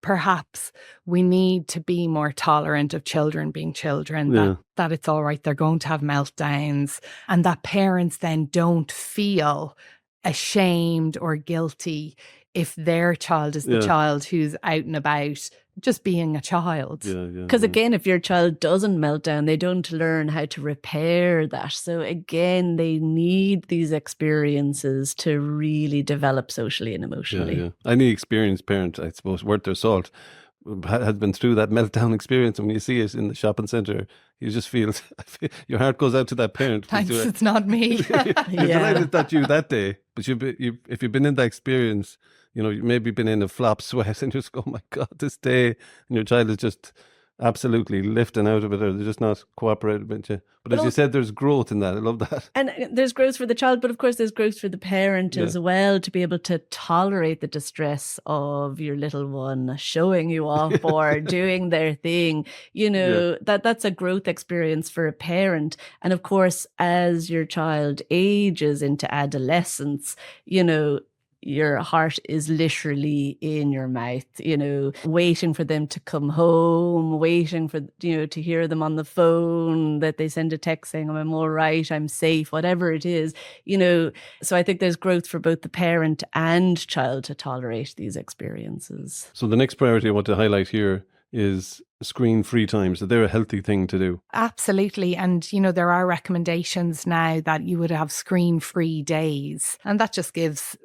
perhaps we need to be more tolerant of children being children, that it's all right, they're going to have meltdowns, and that parents then don't feel ashamed or guilty if their child is the child who's out and about just being a child. Because again, if your child doesn't melt down, they don't learn how to repair that. So again, they need these experiences to really develop socially and emotionally. Any experienced parent, I suppose, worth their salt, has been through that meltdown experience. And when you see it in the shopping centre, you just feel your heart goes out to that parent. Thanks, it's not me. You're delighted it's not you that day. But if you've been in that experience, you've maybe been in a flop sweat and you just go, oh my God, this day, and your child is just absolutely lifting out of it, or they're just not cooperating with you. But as you said, there's growth in that. I love that. And there's growth for the child, but of course there's growth for the parent as well, to be able to tolerate the distress of your little one showing you off or doing their thing. That's a growth experience for a parent. And of course, as your child ages into adolescence, your heart is literally in your mouth, waiting for them to come home, waiting for, to hear them on the phone, that they send a text saying, I'm all right, I'm safe, whatever it is, So I think there's growth for both the parent and child to tolerate these experiences. So the next priority I want to highlight here is screen-free time. So they're a healthy thing to do. Absolutely. And, there are recommendations now that you would have screen-free days. And that just gives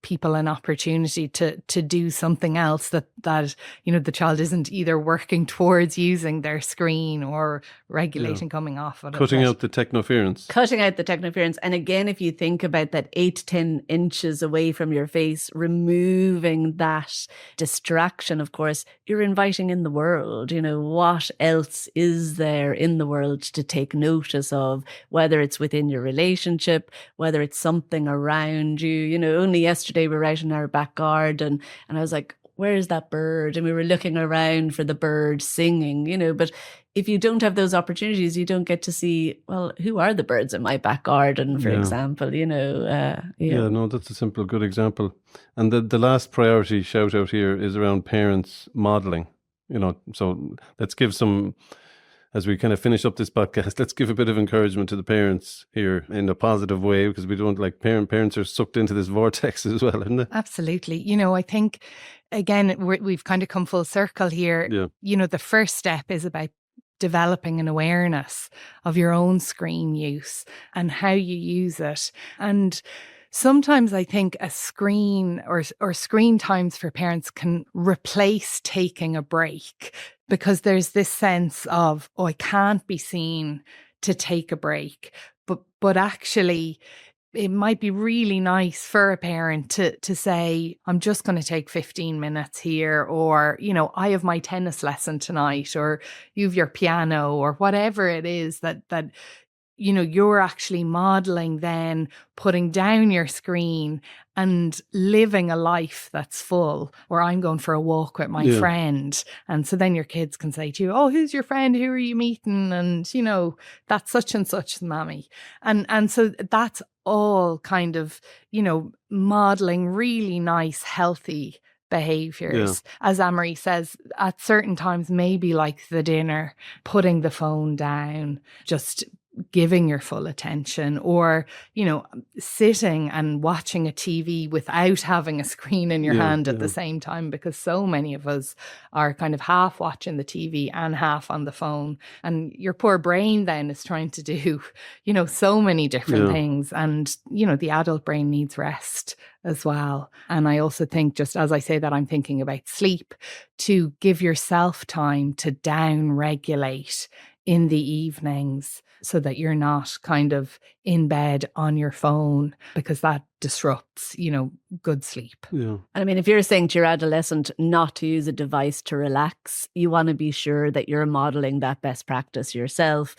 people an opportunity to do something else that the child isn't either working towards using their screen or regulating coming off of it. Cutting out the technoference. And again, if you think about that 8 to 10 inches away from your face, removing that distraction, of course, you're inviting in the world. What else is there in the world to take notice of, whether it's within your relationship, whether it's something around you. Only yesterday we were out in our back garden and I was like, where's that bird? And we were looking around for the bird singing, but if you don't have those opportunities, you don't get to see, well, who are the birds in my back garden, for example, No, that's a simple, good example. And the last priority shout out here is around parents modelling, so let's give some, as we kind of finish up this podcast, let's give a bit of encouragement to the parents here in a positive way, because we don't like parents are sucked into this vortex as well, isn't it? Absolutely. I think, again, we've kind of come full circle here. The first step is about developing an awareness of your own screen use and how you use it. And sometimes I think a screen or screen times for parents can replace taking a break, because there's this sense of, I can't be seen to take a break. But actually, it might be really nice for a parent to say, I'm just going to take 15 minutes here, or, I have my tennis lesson tonight, or you have your piano, or whatever it is that you're actually modeling then putting down your screen and living a life that's full, or I'm going for a walk with my friend. And so then your kids can say to you, oh, who's your friend? Who are you meeting? And, that's such and such, mommy. And so that's all kind of, modeling really nice, healthy behaviors. As Anne-Marie says, at certain times, maybe like the dinner, putting the phone down, just giving your full attention, or, sitting and watching a TV without having a screen in your hand at the same time, because so many of us are kind of half watching the TV and half on the phone. And your poor brain then is trying to do, so many different things. And, the adult brain needs rest as well. And I also think, just as I say that, I'm thinking about sleep, to give yourself time to down regulate in the evenings, so that you're not kind of in bed on your phone, because that disrupts, good sleep. Yeah. And I mean, if you're saying to your adolescent not to use a device to relax, you want to be sure that you're modeling that best practice yourself.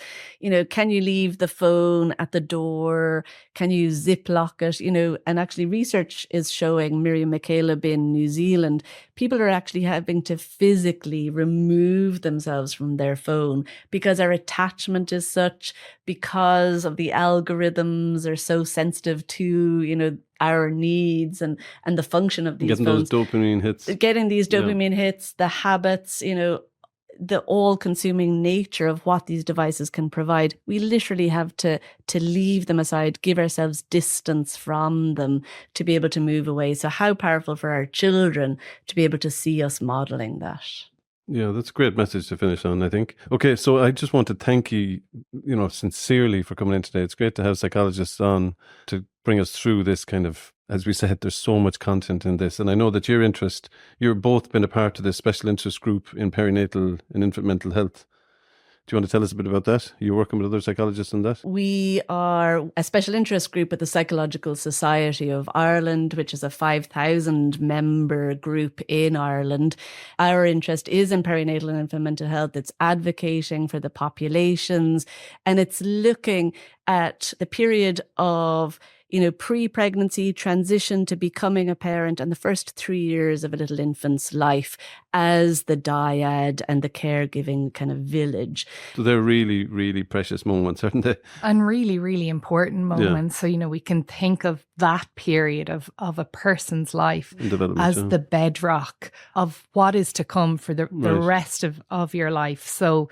Can you leave the phone at the door? Can you ziplock it? And actually research is showing, Miriam McCaleb in New Zealand, people are actually having to physically remove themselves from their phone because our attachment is such, because of the algorithms are so sensitive to, our needs and the function of these phones. Those dopamine hits. Getting these dopamine hits, the habits, the all-consuming nature of what these devices can provide. We literally have to leave them aside, give ourselves distance from them to be able to move away. So how powerful for our children to be able to see us modeling that. Yeah, that's a great message to finish on, I think. Okay, so I just want to thank you, sincerely for coming in today. It's great to have psychologists on to bring us through this kind of, as we said, there's so much content in this. And I know that you've both been a part of this special interest group in perinatal and infant mental health. Do you want to tell us a bit about that? You're working with other psychologists on that? We are a special interest group at the Psychological Society of Ireland, which is a 5,000 member group in Ireland. Our interest is in perinatal and infant mental health. It's advocating for the populations, and it's looking at the period of pre-pregnancy, transition to becoming a parent, and the first 3 years of a little infant's life as the dyad and the caregiving kind of village. So they're really, really precious moments, aren't they? And really, really important moments. So, we can think of that period of a person's life as the bedrock of what is to come for the rest of your life. So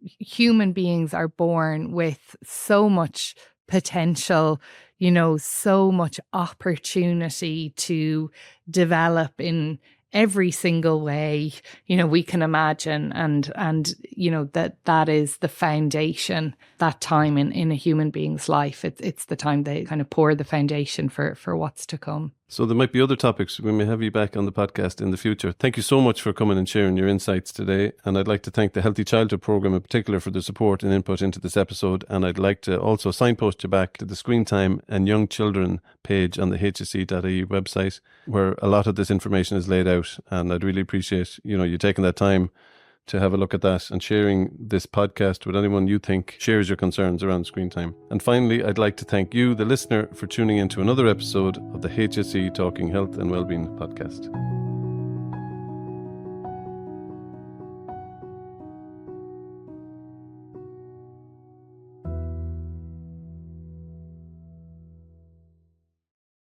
human beings are born with so much potential, so much opportunity to develop in every single way, we can imagine. And that is the foundation, that time in a human being's life. It's the time they kind of pour the foundation for what's to come. So there might be other topics. We may have you back on the podcast in the future. Thank you so much for coming and sharing your insights today. And I'd like to thank the Healthy Childhood Programme in particular for the support and input into this episode. And I'd like to also signpost you back to the Screen Time and Young Children page on the hse.ie website, where a lot of this information is laid out. And I'd really appreciate, you taking that time to have a look at that and sharing this podcast with anyone you think shares your concerns around screen time. And finally, I'd like to thank you, the listener, for tuning in to another episode of the HSE Talking Health and Wellbeing podcast.